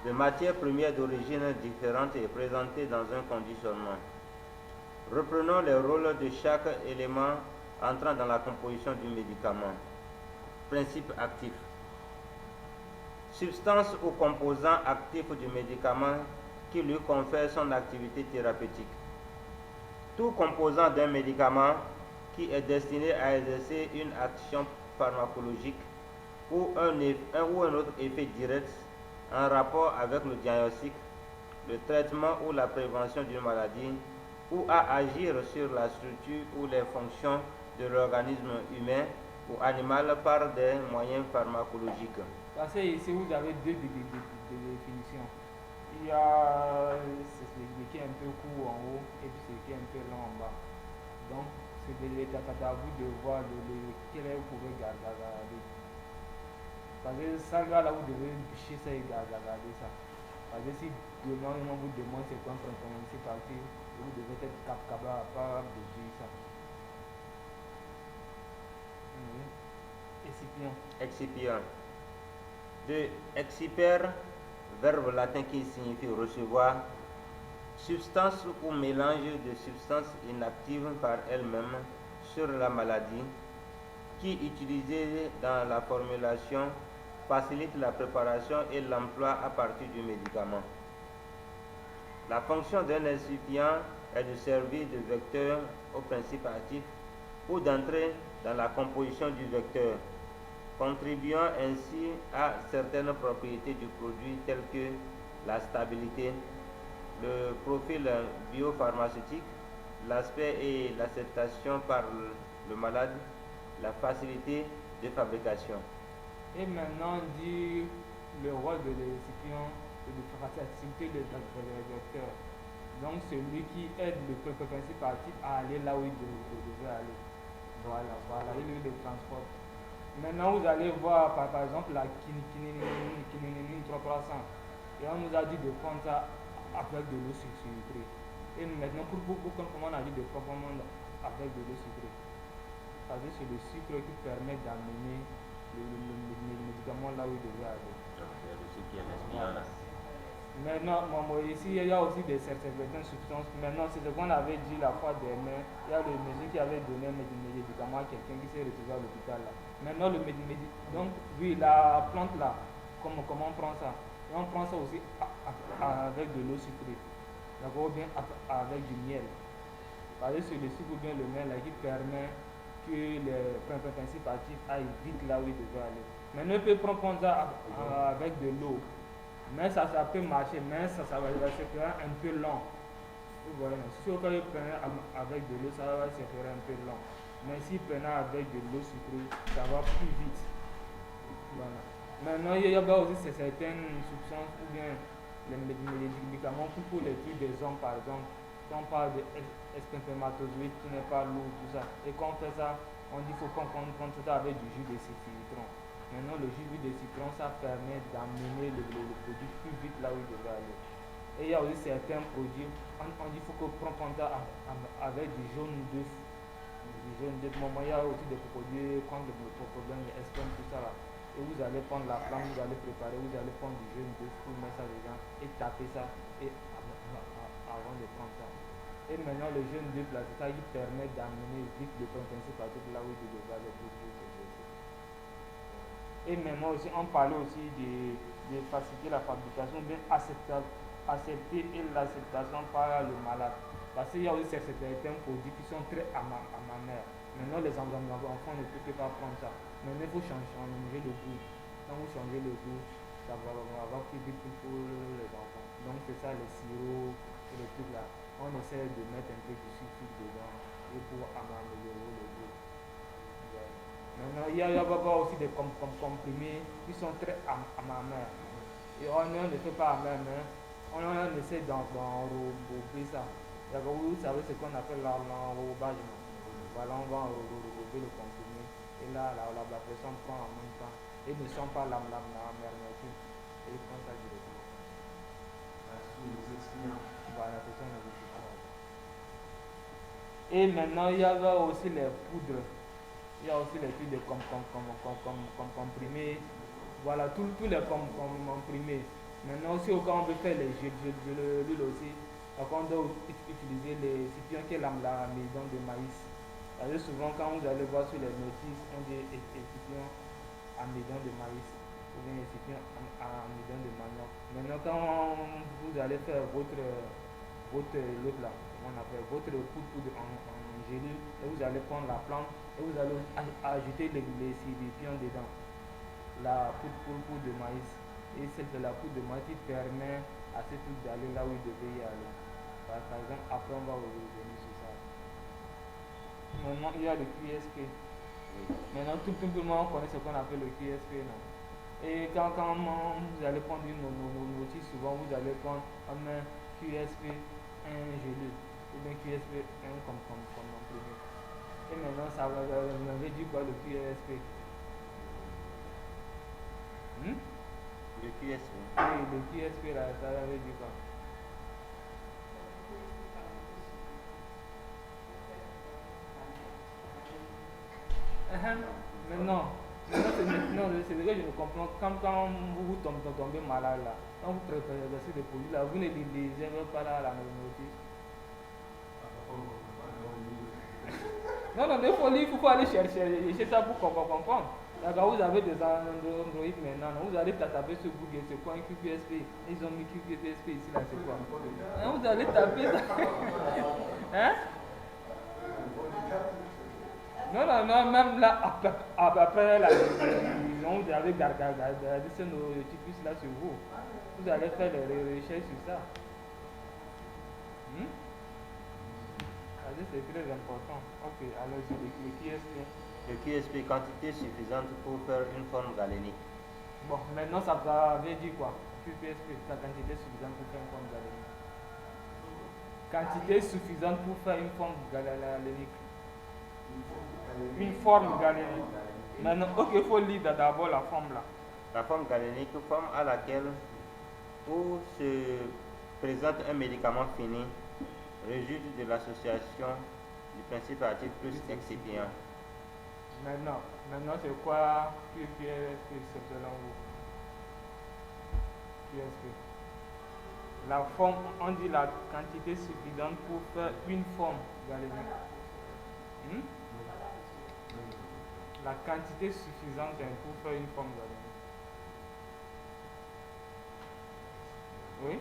de matières premières d'origine différente et présentées dans un conditionnement. Reprenons les rôles de chaque élément entrant dans la composition du médicament. Principe actif. Substance ou composant actif du médicament qui lui confère son activité thérapeutique. Tout composant d'un médicament qui est destiné à exercer une action pharmacologique ou un autre effet direct en rapport avec le diagnostic, le traitement ou la prévention d'une maladie, ou à agir sur la structure ou les fonctions de l'organisme humain ou animal par des moyens pharmacologiques. Parce que ici, vous avez deux définitions. Il y a ce qui est un peu court en haut et puis ce qui est un peu long en bas. Donc, c'est à vous de voir lequel vous pouvez garder. Parce que ça, là, vous devez bûcher ça et garder ça. Parce que si demain, on vous demande c'est quoi un principe actif, vous devez être capable de dire ça. Excipient. Excipient. De exciper, verbe latin qui signifie recevoir, substance ou mélange de substances inactives par elles-mêmes sur la maladie, qui utilisé dans la formulation facilite la préparation et l'emploi à partir du médicament. La fonction d'un excipient est de servir de vecteur au principe actif ou d'entrer dans la composition du vecteur, contribuant ainsi à certaines propriétés du produit telles que la stabilité, le profil biopharmaceutique, l'aspect et l'acceptation par le malade, la facilité de fabrication. Et maintenant, on dit le rôle de l'excipient est de faciliter le vecteur. Donc, celui qui aide le principe actif à aller là où il devait aller. Voilà, il le transporte. Maintenant, vous allez voir par exemple la quinine 300. Et on nous a dit de prendre ça avec de l'eau sucrée. Et maintenant, comment on a dit de prendre avec de l'eau sucrée? Parce que c'est le sucre qui permet d'amener le médicament là où il devait aller. Voilà. Maintenant, ici, il y a aussi certaines substances. Maintenant, c'est ce qu'on avait dit la fois dernière. Il y a le monsieur qui avait donné un médicament à quelqu'un qui s'est retrouvé à l'hôpital là. Maintenant, donc, oui, la plante là, comment on prend ça? Et on prend ça aussi avec de l'eau sucrée. D'accord, ou bien avec du miel. Parce que c'est le sucre ou bien le miel là qui permet que les principes actifs aillent vite là où ils devaient aller. Maintenant, on peut prendre ça avec de l'eau. Mais ça peut marcher, mais ça va se faire un peu long. Vous voyez, si vous prenez avec de l'eau, ça va se faire un peu long. Mais si vous prenez avec de l'eau sucrée, ça va plus vite. Voilà. Maintenant, il y a aussi certaines substances ou bien les médicaments pour les trucs des hommes, par exemple. Quand on parle d'espermatozoïdes qui n'est pas lourd, tout ça. Et quand on fait ça, on dit qu'il faut qu'on prenne ça avec du jus de citron. Maintenant, le jus de citron, ça permet d'amener le produit plus vite là où il devrait aller. Et il y a aussi certains produits, on dit qu'il faut qu'on prenne ça avec du jaune d'œuf. Du jaune d'œuf. Il y a aussi des produits contre le problème de l'estomac, tout ça là. Et vous allez prendre la plante, vous allez préparer, vous allez prendre du jaune d'œuf, vous mettre ça dedans et taper ça et avant de prendre ça. Et maintenant, le jaune d'œuf là, c'est ça qui permet d'amener vite le principe actif là où il devrait aller pour exercer. Et maintenant aussi, on parlait aussi de faciliter la fabrication, bien accepté et l'acceptation par le malade. Parce qu'il y a aussi certains produits qui sont très amers. Maintenant, les enfants ne peuvent pas prendre ça. Maintenant, il faut changer le goût. Quand vous changez le goût, ça va avoir plus vite pour les enfants. Donc, c'est ça, les sirops et les trucs là. On essaie de mettre un peu de sucre dedans et pour améliorer le goût. Maintenant, il y a aussi des comprimés qui sont très amers. Et on ne fait pas amer, mais on essaie d'enrober ça. Vous savez ce qu'on appelle l'enrobage. Voilà, on va enrober le comprimé. Et là, la personne prend en même temps. Et ne sent pas la mermelade. Et il prend ça directement. Voilà, c'est ça le récipient. Et maintenant, il y a aussi les poudres. Il y a aussi les trucs de comprimés. Voilà, tous les comprimés. Maintenant, aussi, quand on veut faire les l'huile aussi, on doit utiliser les récipients qui est l'amidon de maïs. Alors, souvent, quand vous allez voir sur les notices, on dit récipient amidon de maïs ou bien récipient amidon de manioc. Maintenant, quand vous allez faire votre l'autre là, on appelle votre poudre en gélule, et vous allez prendre la plante et vous allez ajouter les récipients dedans. La poudre de maïs. Et c'est de la poudre de maïs qui permet à ce truc d'aller là où il devait y aller. Par exemple, après on va revenir sur ça. Maintenant, il y a le QSP. Maintenant, tout le monde connaît ce qu'on appelle le QSP. Non? Et quand vous allez prendre une notice, souvent vous allez prendre un QSP, un gélule, ou bien QSP, un comprimé. Et maintenant, ça veut dire quoi le QSP? Le QSP. Oui, le QSP là, ça veut dire quoi? Maintenant, c'est ce que je me comprends. Quand vous tombez malade là, quand vous préparez des produits là, vous ne lisez pas là la notice. Non, il faut aller chercher ça pour comprendre. D'accord, vous avez des Android maintenant, vous allez taper sur Google, c'est quoi un QPSP? Ils ont mis QPSP ici, là, c'est quoi? Vous allez taper ça. Hein? Non, même là, après la révision, vous allez garder ce notifications là sur vous. Vous allez faire des recherches sur ça. C'est très important. Ok, alors c'est le QSP. Le QSP, quantité suffisante pour faire une forme galénique. Bon, maintenant ça veut dire quoi? QPSP, la quantité suffisante pour faire une forme galénique. Quantité suffisante pour faire une forme galénique. Une forme galénique. Maintenant, ok, il faut lire d'abord la forme là. La forme galénique, forme à laquelle où se présente un médicament fini, résulte de l'association du principe actif plus excipient. Maintenant c'est quoi QSP selon vous? QSP. La forme, on dit la quantité suffisante pour faire une forme galénique. La quantité suffisante pour faire une forme galénique. Oui?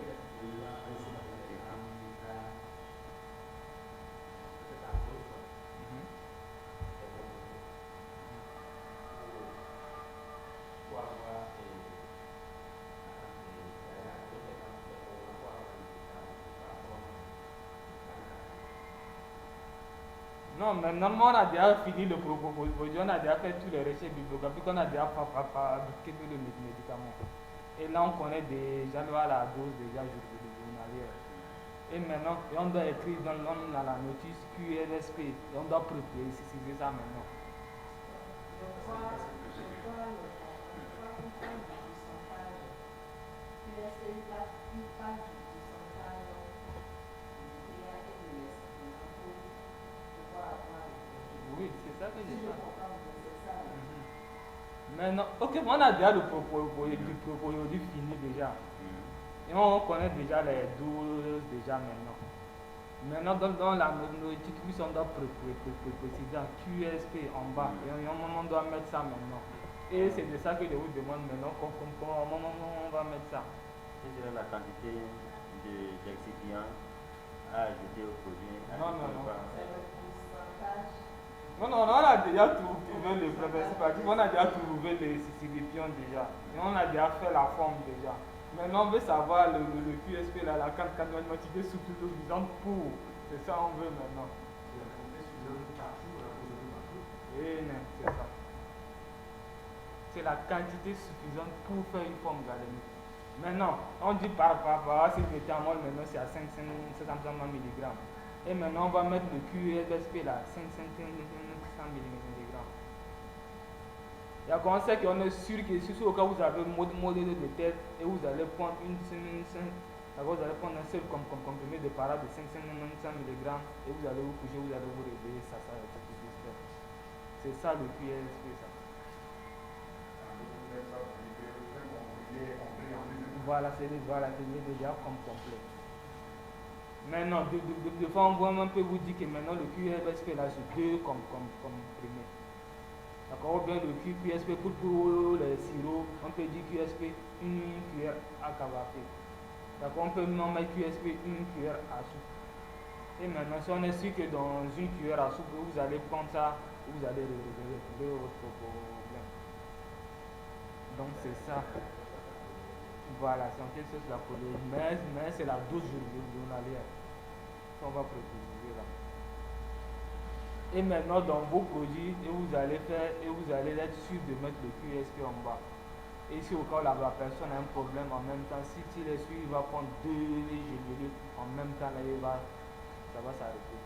Non, mais normalement, on a déjà fini le proposition, on a déjà fait tous les recherches bibliographiques, on a déjà fabriqué tous les médicaments. Et là, on connaît déjà la dose déjà journalière. Et maintenant, on doit écrire dans la notice QSP, et on doit préciser ça maintenant. Oui, c'est ça que je dis. Maintenant, ok, on a déjà le produit fini déjà. Et on connaît déjà les doses déjà maintenant. Maintenant, dans la notification, on doit préciser en QSP en bas. Et on doit mettre ça maintenant. Et c'est de ça que je vous demande maintenant comment on va mettre ça. C'est la quantité d'excipients à ajouter au produit? Non. Non, on a déjà trouvé les principes. On a déjà trouvé les stupéfiants déjà. Et on a déjà fait la forme déjà. Maintenant, on veut savoir le QSP, là, la quantité suffisante pour. C'est ça on veut maintenant. Et non, c'est ça. C'est la quantité suffisante pour faire une forme galénique. Maintenant, on dit par si le méthanol, maintenant c'est à 700 mg. Et maintenant, on va mettre le QSP là, 500 mg. Et quand on sait qu'on est sûr que si au cas où vous avez modèle de tête et vous allez prendre vous allez prendre un seul comprimé de para de 500 mg et vous allez vous coucher, vous allez vous réveiller, ça va être tout. C'est ça le QSP, ça. Voilà, c'est déjà comme complet. Maintenant, de fois en fois, on peut vous dire que maintenant le QSP là, c'est 2 comprimés. D'accord, ou bien le QSP pour les sirops, on peut dire QSP 1 cuillère à café. D'accord, on peut même mettre QSP 1 cuillère à soupe. Et maintenant, si on est sûr que dans une cuillère à soupe, vous allez prendre ça, vous allez résoudre votre problème. Donc c'est ça. Voilà, c'est en quelque sorte la podologie. Mais c'est la dose journalière. Ça, on va préciser là. Et maintenant, dans vos produits, vous allez être sûr de mettre le QSP en bas. Et si au cas où la personne a un problème en même temps, si il est sûr, il va prendre 2 gélules en même temps, là, ça va s'arrêter.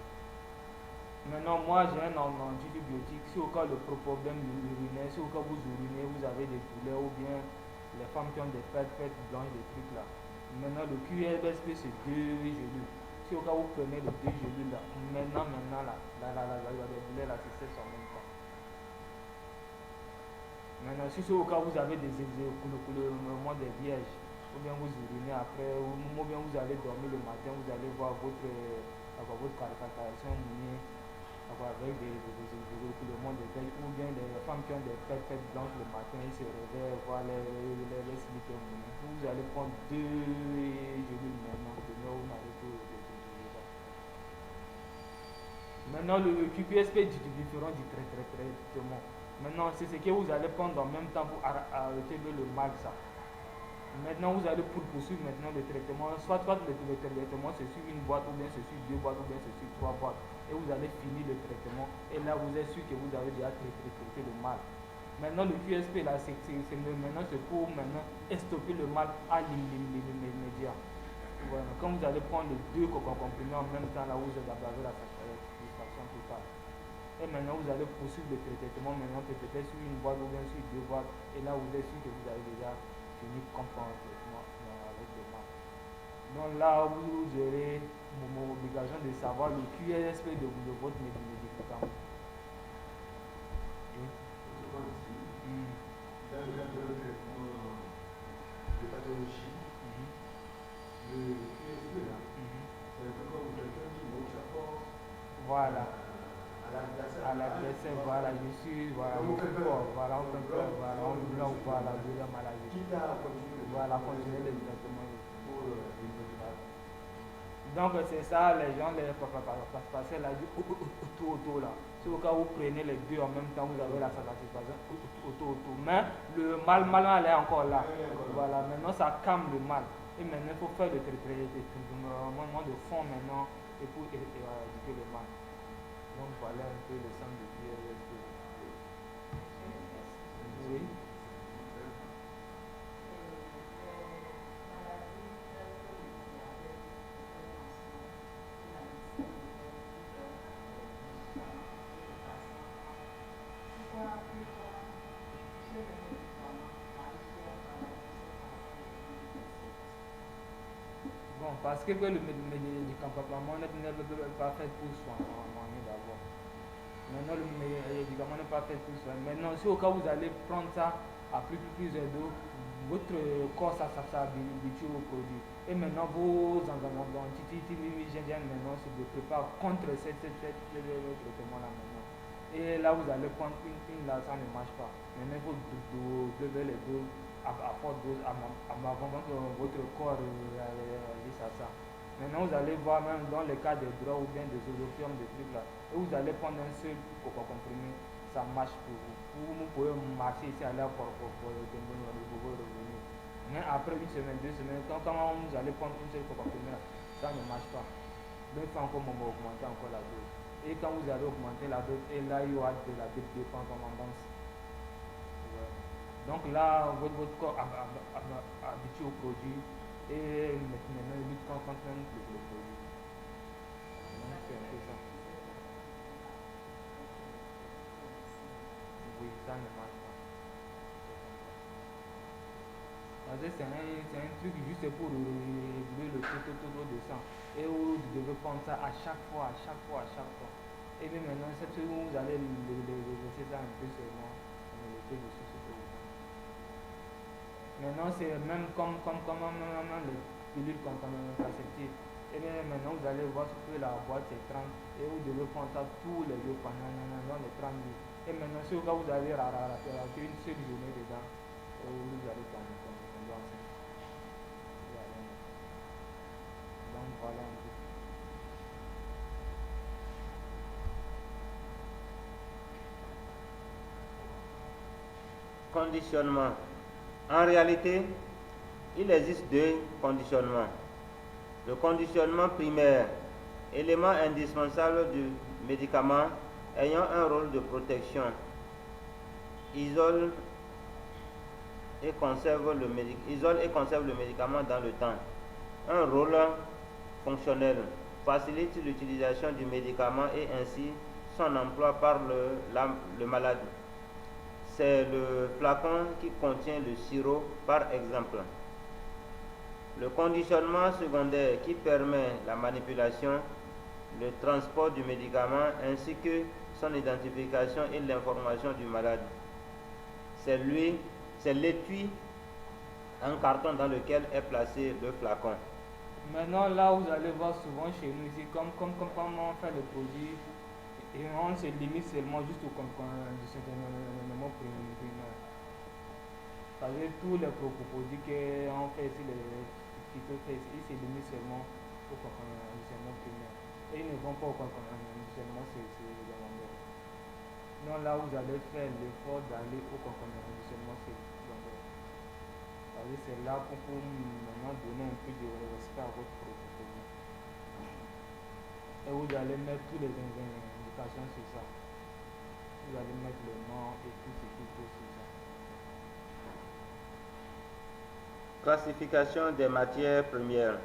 Maintenant, moi j'ai un antibiotique. Si au cas où le problème urinaire, si au cas où vous urinez, vous avez des douleurs ou bien les femmes qui ont des fêtes blanches, des trucs là. Maintenant, le QSP c'est 2 gélules. Si au cas où vous prenez les 2 gélules là, maintenant là, les douleurs là, c'est en même temps. Maintenant, si au cas où vous avez des écoulements des vierges, ou bien vous urinez après, ou bien vous allez dormir le matin, vous allez voir votre caractérisation mouillée avec des écoulements des vierges, ou bien les femmes qui ont des fêtes blanches le matin, ils se réveillent, voir les slips mouillés. Vous allez prendre 2 gélules maintenant, de là où vous n'avez plus de ça. Maintenant, le QPSP est différent du traitement. Maintenant, c'est ce que vous allez prendre en même temps pour arrêter le mal, ça. Maintenant, vous allez poursuivre maintenant le traitement. Soit le traitement, c'est sur une boîte, ou bien c'est sur 2 boîtes, ou bien c'est sur 3 boîtes. Et vous allez finir le traitement. Et là, vous êtes sûr que vous avez déjà traité le mal. Maintenant, le QSP, là, c'est pour maintenant stopper le mal à l'immédiat. Voilà. Quand vous allez prendre les 2 comprimés en même temps, là, vous avez la satisfaction totale. Et maintenant, vous allez poursuivre le traitement, maintenant peut-être sur une boîte ou bien sur 2 boîtes. Et là, vous êtes sûr que vous avez déjà fini comme un traitement avec le mal. Donc là, vous aurez mon obligation de savoir le QSP de votre médicament. Dans le cadre de traitement de pathologie, le QSP là, c'est un peu comme quelqu'un qui monte sa force. Voilà. À l'adversaire, voilà, je suis, voilà, on fait peur, voilà, on bloque, voilà, de la maladie. Quitte à continuer. Voilà, continuer les traitements. Donc c'est ça, les gens, passer là, du auto là. Si au cas où vous prenez les 2 en même temps, vous avez la satisfaction auto. Mais le mal est encore là. Voilà, maintenant ça calme le mal. Et maintenant il faut faire le traitement de fond maintenant et pour éradiquer le mal. Donc voilà un peu le sens de QSP. Oui. Bon, parce que le médicament n'est pas fait pour soigner d'abord. Maintenant, le médicament n'est pas fait pour soigner. Maintenant, si au cas où vous allez prendre ça à plusieurs doses, votre corps s'habitue au produit. Et maintenant, vos antitigènes maintenant se préparent contre ce traitement-là maintenant. Et là, vous allez prendre une là, ça ne marche pas. Maintenant, il faut doubler les doses à forte dose avant que votre corps réagisse à ça. Maintenant, vous allez voir même dans les cas des drogues ou bien des opiums, des trucs là, et vous allez prendre un seul coca comprimé, ça marche pour vous. Vous pouvez marcher ici à l'aéroport pour revenir. Mais après une semaine, 2 semaines, quand vous allez prendre une seule coca comprimé, ça ne marche pas. Donc il faut encore augmenter encore la dose. Et quand vous allez augmenter la dose, et là il y aura de la dépendance. Ouais. Donc là, votre corps habitué au produit et maintenant il lutte contre le produit. Donc c'est un peu ça. Oui, ça ne marche pas. Parce que c'est un truc juste pour réguler le taux de sang. Et vous devez prendre ça à chaque fois. Et puis maintenant, c'est que vous allez laisser ça un peu seulement. Le taux de sucre pour vous. Maintenant, c'est même comme les pilules contraceptives. Et bien maintenant, vous allez voir que la boîte c'est 30 et vous devez prendre ça tous les jours pendant les 30 jours. Et maintenant, si vous avez raté une seule journée dedans, vous allez tomber enceinte. Donc voilà un peu. Conditionnement. En réalité, il existe deux conditionnements. Le conditionnement primaire, élément indispensable du médicament ayant un rôle de protection, isole et conserve le médicament dans le temps. Un rôle fonctionnel facilite l'utilisation du médicament et ainsi son emploi par le malade. C'est le flacon qui contient le sirop, par exemple. Le conditionnement secondaire qui permet la manipulation, le transport du médicament ainsi que son identification et l'information du malade. C'est l'étui en carton dans lequel est placé le flacon. Maintenant, là, vous allez voir souvent chez nous ici, comme on fait le produit, et on se limite seulement juste au conditionnement primaire. Parce que tous les produits qu'on fait ici, ils se limitent seulement au conditionnement primaire. Et ils ne vont pas au conditionnement secondaire. Donc là, vous allez faire l'effort d'aller au conditionnement secondaire. Parce que c'est là pour maintenant donner un peu de respect à votre produit. Et vous allez mettre toutes les indications sur ça. Vous allez mettre le nom et tout ce qu'il faut sur ça. Classification des matières premières.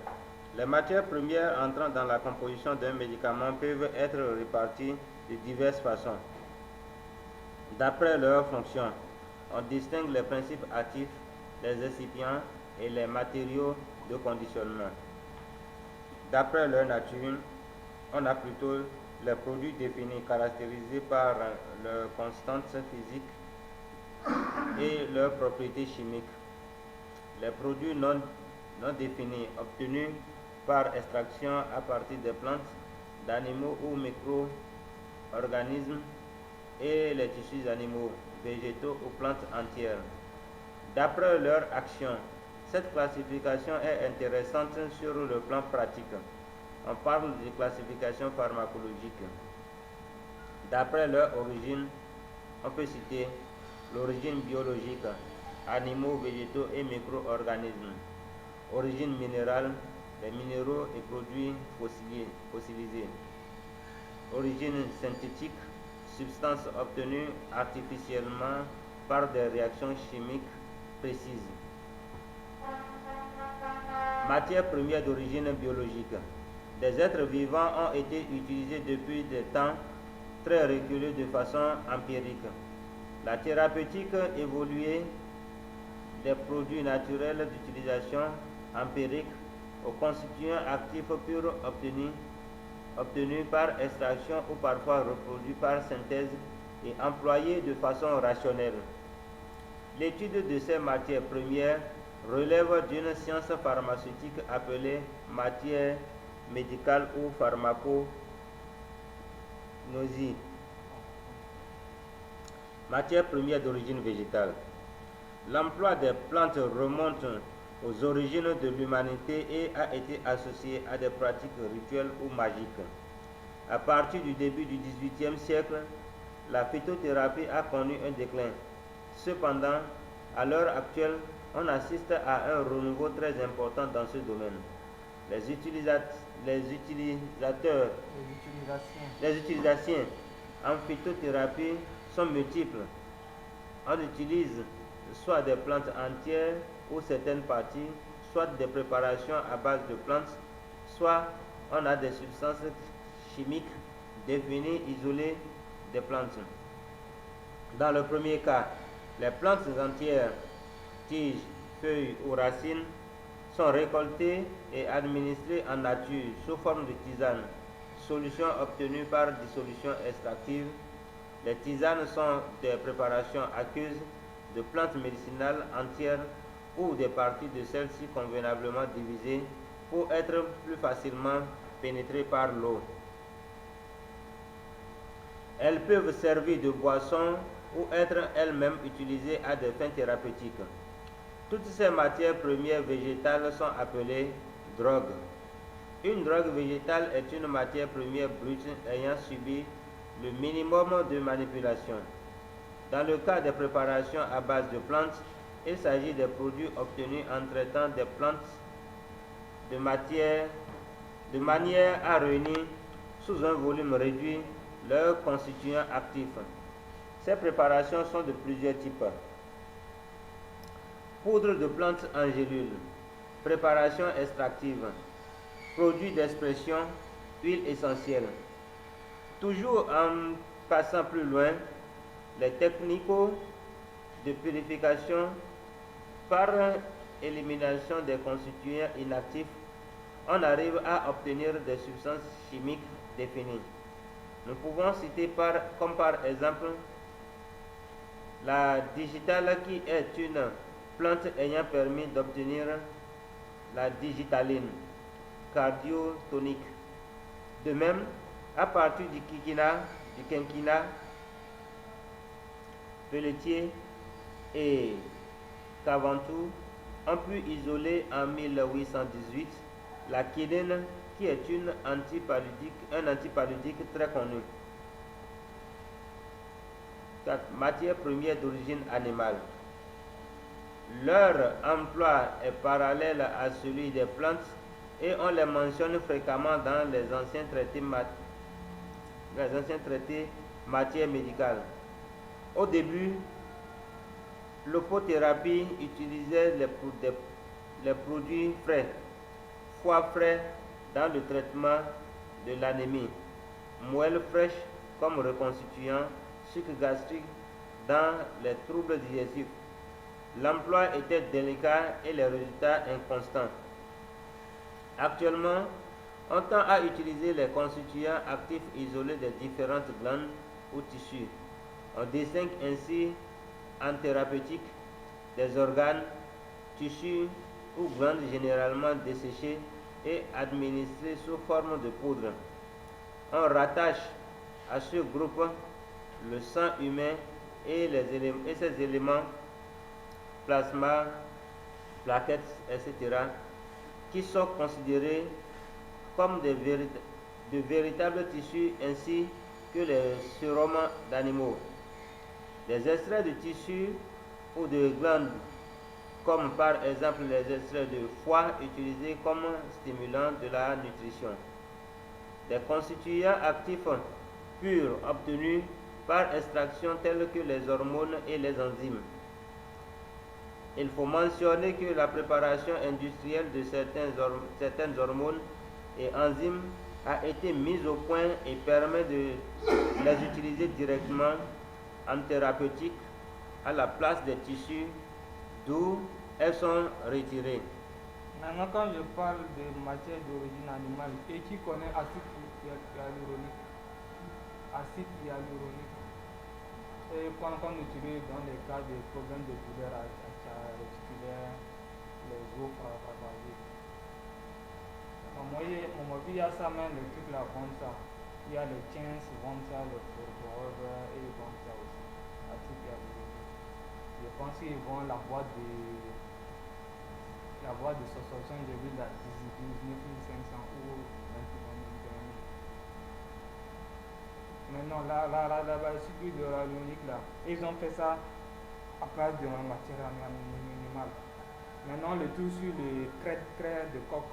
Les matières premières entrant dans la composition d'un médicament peuvent être réparties de diverses façons. D'après leur fonction, on distingue les principes actifs, les excipients et les matériaux de conditionnement. D'après leur nature, on a plutôt les produits définis caractérisés par leur constance physique et leurs propriétés chimiques. Les produits non définis obtenus par extraction à partir des plantes, d'animaux ou micro-organismes et les tissus animaux, végétaux ou plantes entières. D'après leur action, cette classification est intéressante sur le plan pratique. On parle de classification pharmacologique. D'après leur origine, on peut citer l'origine biologique, animaux, végétaux et micro-organismes. Origine minérale, les minéraux et produits fossilisés. Origine synthétique, substances obtenues artificiellement par des réactions chimiques précises. Matières premières d'origine biologique. Des êtres vivants ont été utilisés depuis des temps très reculés de façon empirique. La thérapeutique évoluait des produits naturels d'utilisation empirique aux constituants actifs purs obtenus par extraction ou parfois reproduits par synthèse et employés de façon rationnelle. L'étude de ces matières premières relève d'une science pharmaceutique appelée matière médicale ou pharmacognosie. Matière première d'origine végétale. L'emploi des plantes remonte aux origines de l'humanité et a été associé à des pratiques rituelles ou magiques. À partir du début du XVIIIe siècle, la phytothérapie a connu un déclin. Cependant, à l'heure actuelle, on assiste à un renouveau très important dans ce domaine. Les utilisations en phytothérapie sont multiples. On utilise soit des plantes entières ou certaines parties, soit des préparations à base de plantes, soit on a des substances chimiques définies, isolées des plantes. Dans le premier cas, les plantes entières, tiges, feuilles ou racines, sont récoltées et administrées en nature sous forme de tisane, solution obtenue par dissolution extractive. Les tisanes sont des préparations aqueuses de plantes médicinales entières ou des parties de celles-ci convenablement divisées pour être plus facilement pénétrées par l'eau. Elles peuvent servir de boisson ou être elles-mêmes utilisées à des fins thérapeutiques. Toutes ces matières premières végétales sont appelées drogues. Une drogue végétale est une matière première brute ayant subi le minimum de manipulation. Dans le cas des préparations à base de plantes, il s'agit des produits obtenus en traitant des plantes de manière à réunir sous un volume réduit leurs constituants actifs. Ces préparations sont de plusieurs types. Poudre de plantes en gélules, préparation extractive, produits d'expression, huile essentielle. Toujours en passant plus loin, les techniques de purification par élimination des constituants inactifs, on arrive à obtenir des substances chimiques définies. Nous pouvons citer comme par exemple la digitale qui est une plante ayant permis d'obtenir la digitaline cardiotonique. De même, à partir du quinquina, Pelletier et Caventou ont pu isoler en 1818 la quinine qui est un antipaludique très connu. Matière première d'origine animale. Leur emploi est parallèle à celui des plantes et on les mentionne fréquemment dans les anciens traités matières médicales. Au début, l'opothérapie utilisait les produits frais, foie frais dans le traitement de l'anémie, moelle fraîche comme reconstituant, sucre gastrique dans les troubles digestifs. L'emploi était délicat et les résultats inconstants. Actuellement, on tend à utiliser les constituants actifs isolés des différentes glandes ou tissus. On distingue ainsi en thérapeutique des organes, tissus ou glandes généralement desséchés et administrés sous forme de poudre. On rattache à ce groupe le sang humain et ses éléments, plasma, plaquettes, etc., qui sont considérés comme de véritables tissus ainsi que les sérums d'animaux. Les extraits de tissus ou de glandes, comme par exemple les extraits de foie utilisés comme stimulants de la nutrition. Des constituants actifs purs obtenus par extraction tels que les hormones et les enzymes. Il faut mentionner que la préparation industrielle de certaines hormones et enzymes a été mise au point et permet de les utiliser directement en thérapeutique à la place des tissus d'où elles sont retirées. Maintenant, quand je parle de matière d'origine animale, et qui connaît acide hyaluronique, et quand on utilise dans les cas de problèmes de douleur articulaire, les os frappés. Moi, il y a ça même, les trucs là comme ça. Il y a les tiens, comme ça, les porteurs et comme ça aussi. Acide hyaluronique. Je pense aussi, ils vont la boîte de sortie, j'ai vu là, 19 500 ou 21 000. Maintenant, là-bas, le circuit de radionique, là, ils ont fait ça à place de la matière minimale. Maintenant, le tout sur les crêtes de coq,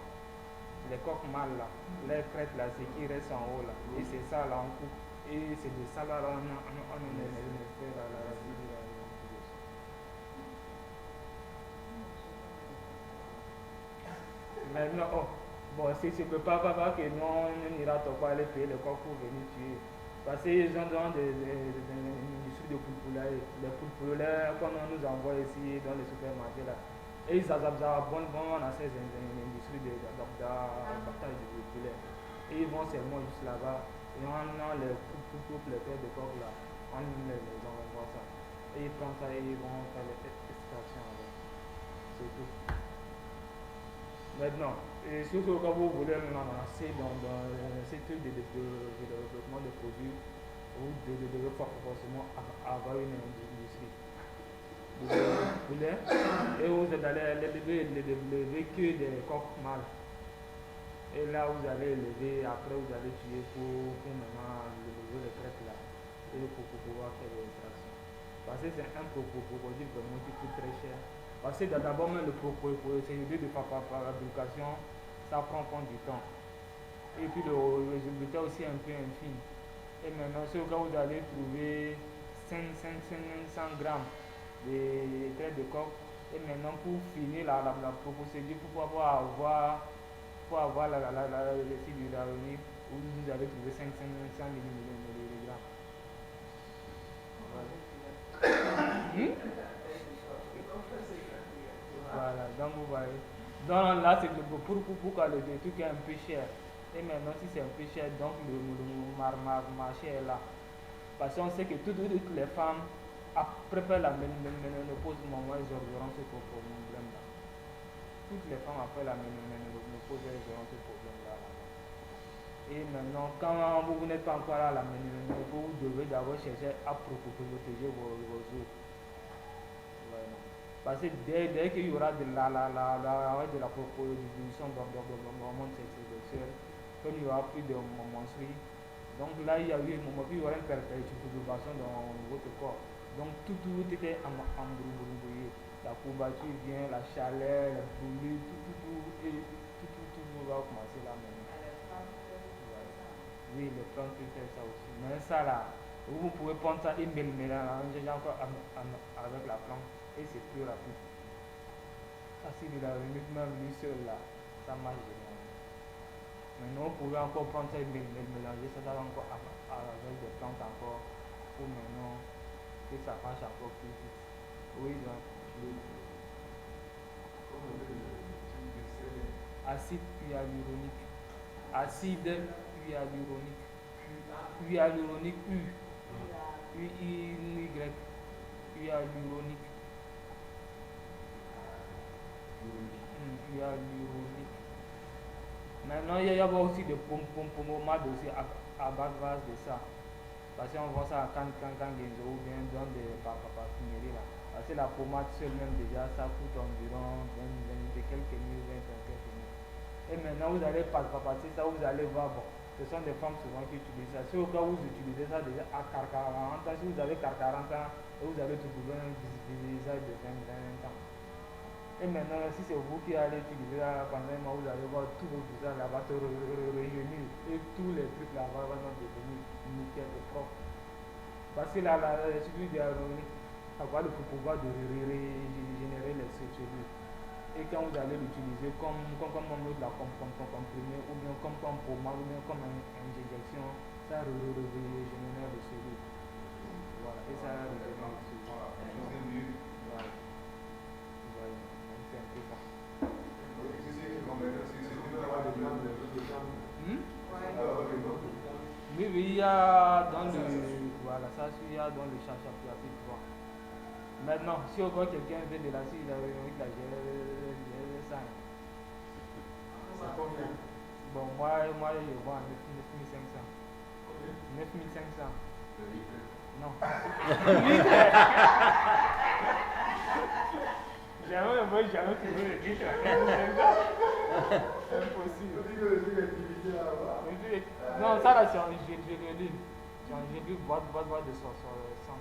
les coques mâles là, les crêtes là, c'est qui reste en haut là. Et c'est ça là, on coupe. Et c'est de ça là, on fait la vidéo. Maintenant, oh, bon, si tu ne peux pas que non, on ira pas aller payer le coq pour venir tuer. Parce qu'ils ont des industries de poulpoulailler. Les poulpoulaires, comme on nous envoie ici dans les supermarchés là. Et ils abonnent à ces industries d'abattage de poulpoulaires. Et ils vont seulement juste là-bas. Et on a les têtes de coq là. On les envoie ça. Et ils prennent ça et ils vont faire les extractions avec. C'est tout. Maintenant, surtout quand vous voulez lancer dans ces trucs de développement de produits, vous devez forcément avoir une industrie. Vous voulez, et vous allez lever que des coqs mâles. Et là, vous allez lever, après vous allez tuer pour maintenant lever les crêpes là, et pour pouvoir faire des extractions. Parce que c'est un produit vraiment qui coûte très cher. Parce que d'abord, même le procédé de fabrication, ça prend du temps. Et puis le résultat aussi est un peu infime. Et maintenant, ce que vous allez trouver 500 grammes de tête de coq. Et maintenant, pour finir la procédure, pour avoir le site de l'avenir, vous allez trouver 500 mg. Voilà, donc vous voyez. Donc là, c'est pourquoi le truc est un peu cher. Et maintenant, si c'est un peu cher, donc le marché est là. Parce qu'on sait que toutes les femmes, après la ménopause, elles auront ce problème-là. Toutes les femmes après la ménopause, elles auront ce problème-là. Et maintenant, quand vous n'êtes pas encore à la ménopause, vous devez d'abord chercher à protéger vos os. Parce que dès qu'il y aura de la proposition d'hormones sexuelles, quand il n'y aura plus de menstrues, donc là il y aura une perturbation dans votre corps. Donc tout était embrouillé. La courbature vient, la chaleur, la brûlure, tout va commencer là maintenant. Oui, les plantes peuvent faire ça aussi. Mais ça là, vous pouvez prendre ça et mélanger encore avec la plante. Et c'est plus rapide. Ça, si de la minute même lui seul là, ça marche génial. Maintenant, vous pouvez encore prendre ça et mélanger ça encore avec des plantes encore pour maintenant que ça marche encore plus vite. Oui, donc. Acide hyaluronique. Acide hyaluronique. Hyaluronique U. U-Y. Hyaluronique. Hyaluronique. Maintenant, il y a aussi des pommades aussi à base de ça. Parce qu'on voit ça à Kangenzo ou bien dans des parfumeries là. Parce que la pommade seule même déjà, ça coûte environ quelques mille, 20 quelques mille. Et maintenant, vous allez passer ça, vous allez voir, bon, ce sont des femmes souvent qui utilisent ça. Si au cas où vous utilisez ça déjà à 40 ans, si vous avez 40 ans, vous avez trouvé un visage de 20 ans. Et maintenant, si c'est vous qui allez utiliser ça pendant un mois, vous allez voir tout vos visages là-bas se réunir. Et tous les trucs là-bas vont devenir nickel et propre. Parce que là, celui de avoir le pouvoir de régénérer les cellules. Et quand vous allez l'utiliser comme la comprimée, ou bien comme pommade, ou bien comme injection, ça régénère les cellules. Voilà, et ça régénère les cellules. Voilà. C'est un peu ça. Oui, il y a dans le. Voilà, ça, il y a dans le chapitre 3. Maintenant, si on voit quelqu'un veut de l'acide hyaluronique, j'ai ça. Bon, moi, je vois à 9500. 9500. Non. jamais trouvé le titre. C'est impossible. Non, ça là, c'est en général. C'est en général, boîte de sauce sur le sang.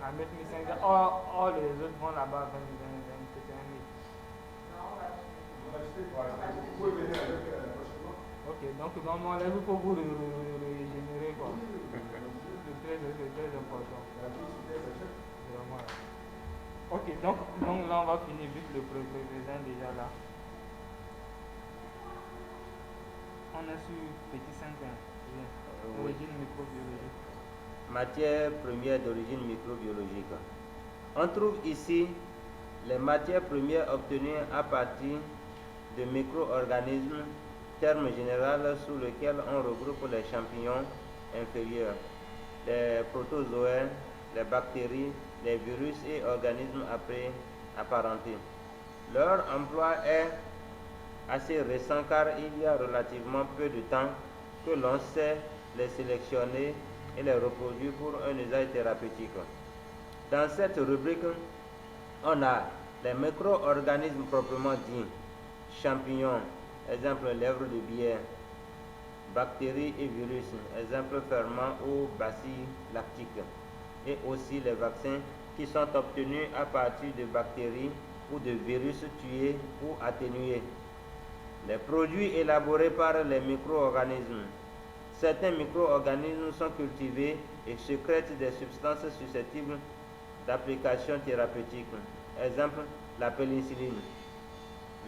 Ah, mais 1500. Oh, les autres vont là-bas, 21 000. Ok, donc normalement, là, il faut vous régénérer quoi. C'est très important. Vraiment. Ok, donc là, on va finir vite le présent déjà là. On est sur petit 5. Origine microbiologique. Matière première d'origine microbiologique. On trouve ici les matières premières obtenues à partir de micro-organismes, terme général sous lequel on regroupe les champignons inférieurs, les protozoaires, les bactéries, les virus et organismes apparentés. Leur emploi est assez récent car il y a relativement peu de temps que l'on sait les sélectionner et les reproduire pour un usage thérapeutique. Dans cette rubrique, on a les micro-organismes proprement dits, champignons, exemple lèvres de bière, bactéries et virus, exemple ferments ou bacilles lactiques, et aussi les vaccins qui sont obtenus à partir de bactéries ou de virus tués ou atténués. Les produits élaborés par les micro-organismes. Certains micro-organismes sont cultivés et sécrètent des substances susceptibles d'application thérapeutique. Exemple, la pénicilline,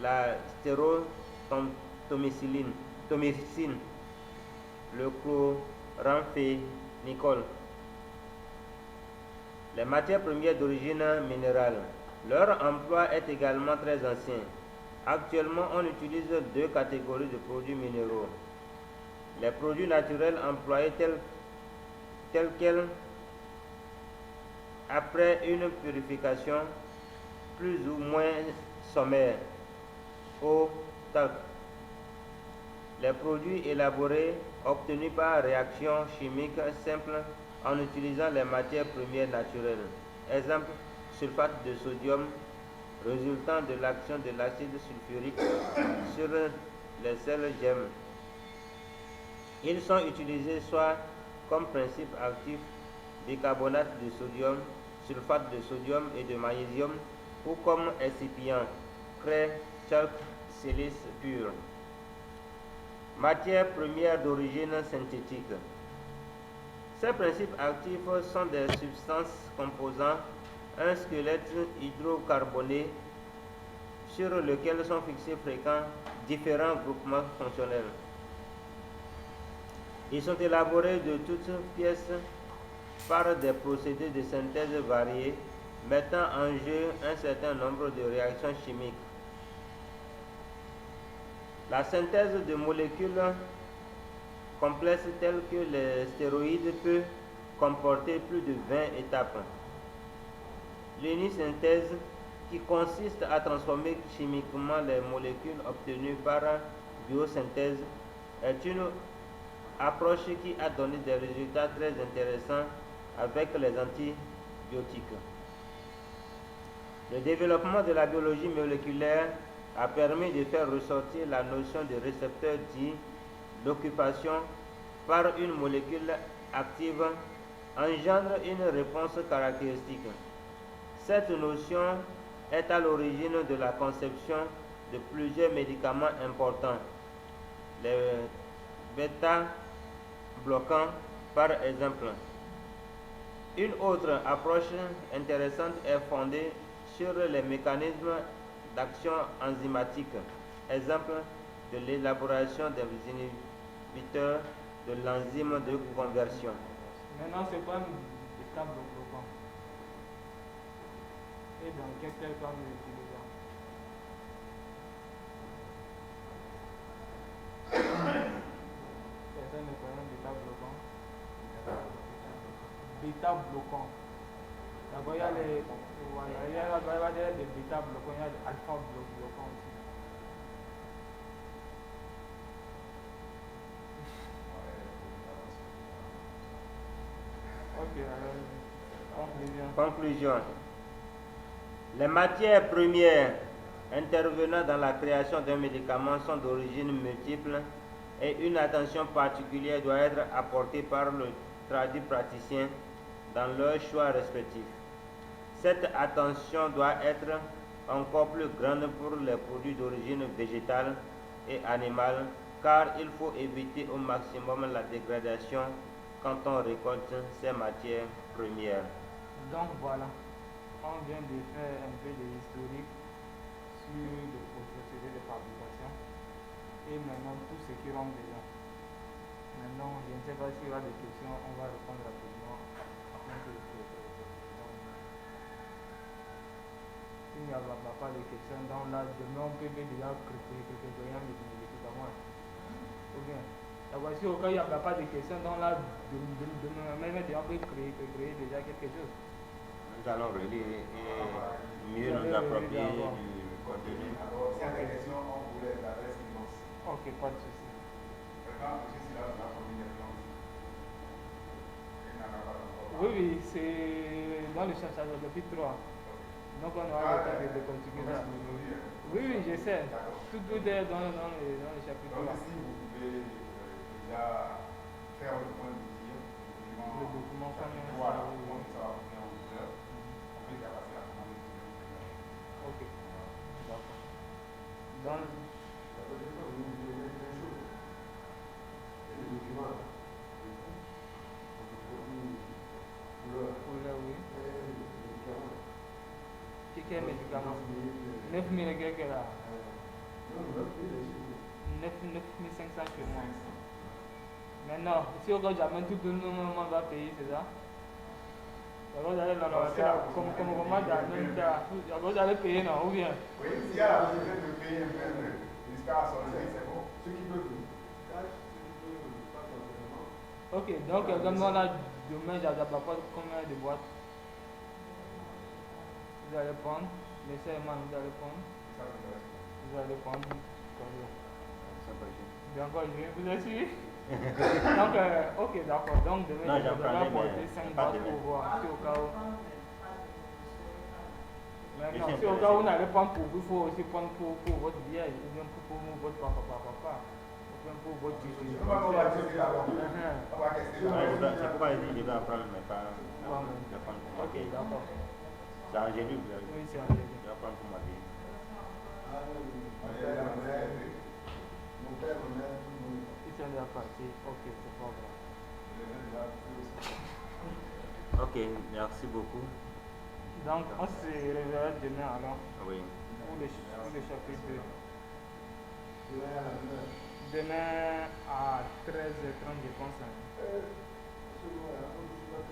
la stérotomycine, le chloramphénicol. Les matières premières d'origine minérale. Leur emploi est également très ancien. Actuellement, on utilise deux catégories de produits minéraux. Les produits naturels employés tels quels après une purification plus ou moins sommaire au talc. Les produits élaborés obtenus par réaction chimique simple en utilisant les matières premières naturelles. Exemple, sulfate de sodium résultant de l'action de l'acide sulfurique sur les cellules germes. Ils sont utilisés soit comme principe actif bicarbonate de sodium, sulfate de sodium et de magnésium ou comme excipient craie, talc, silice pur. Matières premières d'origine synthétique. Ces principes actifs sont des substances composant un squelette hydrocarboné sur lequel sont fixés fréquents différents groupements fonctionnels. Ils sont élaborés de toutes pièces par des procédés de synthèse variés, mettant en jeu un certain nombre de réactions chimiques. La synthèse de molécules complexes telles que les stéroïdes peut comporter plus de 20 étapes. L'unisynthèse, qui consiste à transformer chimiquement les molécules obtenues par biosynthèse, est une approche qui a donné des résultats très intéressants avec les antibiotiques. Le développement de la biologie moléculaire a permis de faire ressortir la notion de récepteur dit l'occupation par une molécule active engendre une réponse caractéristique. Cette notion est à l'origine de la conception de plusieurs médicaments importants. Les bêta-bloquants, par exemple. Une autre approche intéressante est fondée sur les mécanismes d'action enzymatique, exemple de l'élaboration des inhibiteurs de l'enzyme de conversion. Maintenant, c'est pas un bêta-bloquant. Et dans quel cas nous l'utilisons? Personne ne connaît un bêta-bloquant. Bêta-bloquant. D'abord, il y a les bêta-bloquants, il y a les alpha-bloquants aussi. Ok, alors, conclusion. Conclusion. Les matières premières intervenant dans la création d'un médicament sont d'origine multiple et une attention particulière doit être apportée par le praticien dans leurs choix respectifs. Cette attention doit être encore plus grande pour les produits d'origine végétale et animale, car il faut éviter au maximum la dégradation quand on récolte ces matières premières. Donc voilà, on vient de faire un peu de historique sur le procédé de fabrication et maintenant tout ce qui rentre dedans. Maintenant, je ne sais pas s'il y aura des questions, on va répondre rapidement afin que s'il n'y a pas de questions, donc là, demain on peut déjà créer un médicament. Ou bien, la voici au cas où il n'y a pas de questions, donc là, demain même on peut créer déjà quelque chose. Nous allons relire et mieux nous approprier du contenu. Alors, s'il y a des questions, on vous les adresse inbox. Ok, pas de souci. Maintenant, M. Silas va fournir des plans. Il n'en a pas encore. Oui, oui, c'est dans le chapitre 3. Donc on aura le temps de continuer ça. Oui, oui, je sais. Tout est dans le chapitre 3. Donc ici, vous pouvez déjà faire le point de tir. Le document qu'on a. Voilà, on ça va bien en hauteur. On peut déjà passer à la commande de tir. Ok, d'accord. Dans le... Oui. Quel médicament 9 000 quelques là. 9 500 chez moi. Maintenant, si on jamais tout le monde va payer, c'est ça? Alors, vous allez dans la comme comment vous allez payer, non? Ou bien? Oui, s'il y a la possibilité de payer un peu jusqu'à la sortie, c'est bon. Ceux qui peuvent. Ok, donc également là, demain, j'avais pas combien de boîtes vous allez prendre, laissez moi vous allez prendre. Vous allez prendre combien? Donc, je vous ai suivi. Donc, ok, d'accord. Donc, demain, je vais apporter 5 boîtes pour voir si au cas où. Maintenant, si au cas où vous n'allez pas pour vous, il faut aussi prendre pour votre vieille ou bien pour votre papa. Pour votre tissu. On va tester d'abord. On va tester d'abord. C'est pourquoi je dis que je vais apprendre mes parents. Ok, d'accord. C'est Angélique. Oui, c'est Angélique. Je vais apprendre pour ma vie. Mon père, ma mère, tout le monde. Ils sont déjà partis. Ok, c'est pas grave. Ok, merci beaucoup. Donc, on se reverra demain alors. Oui. Pour le chapitre 2. Demain à 13h30, je pense.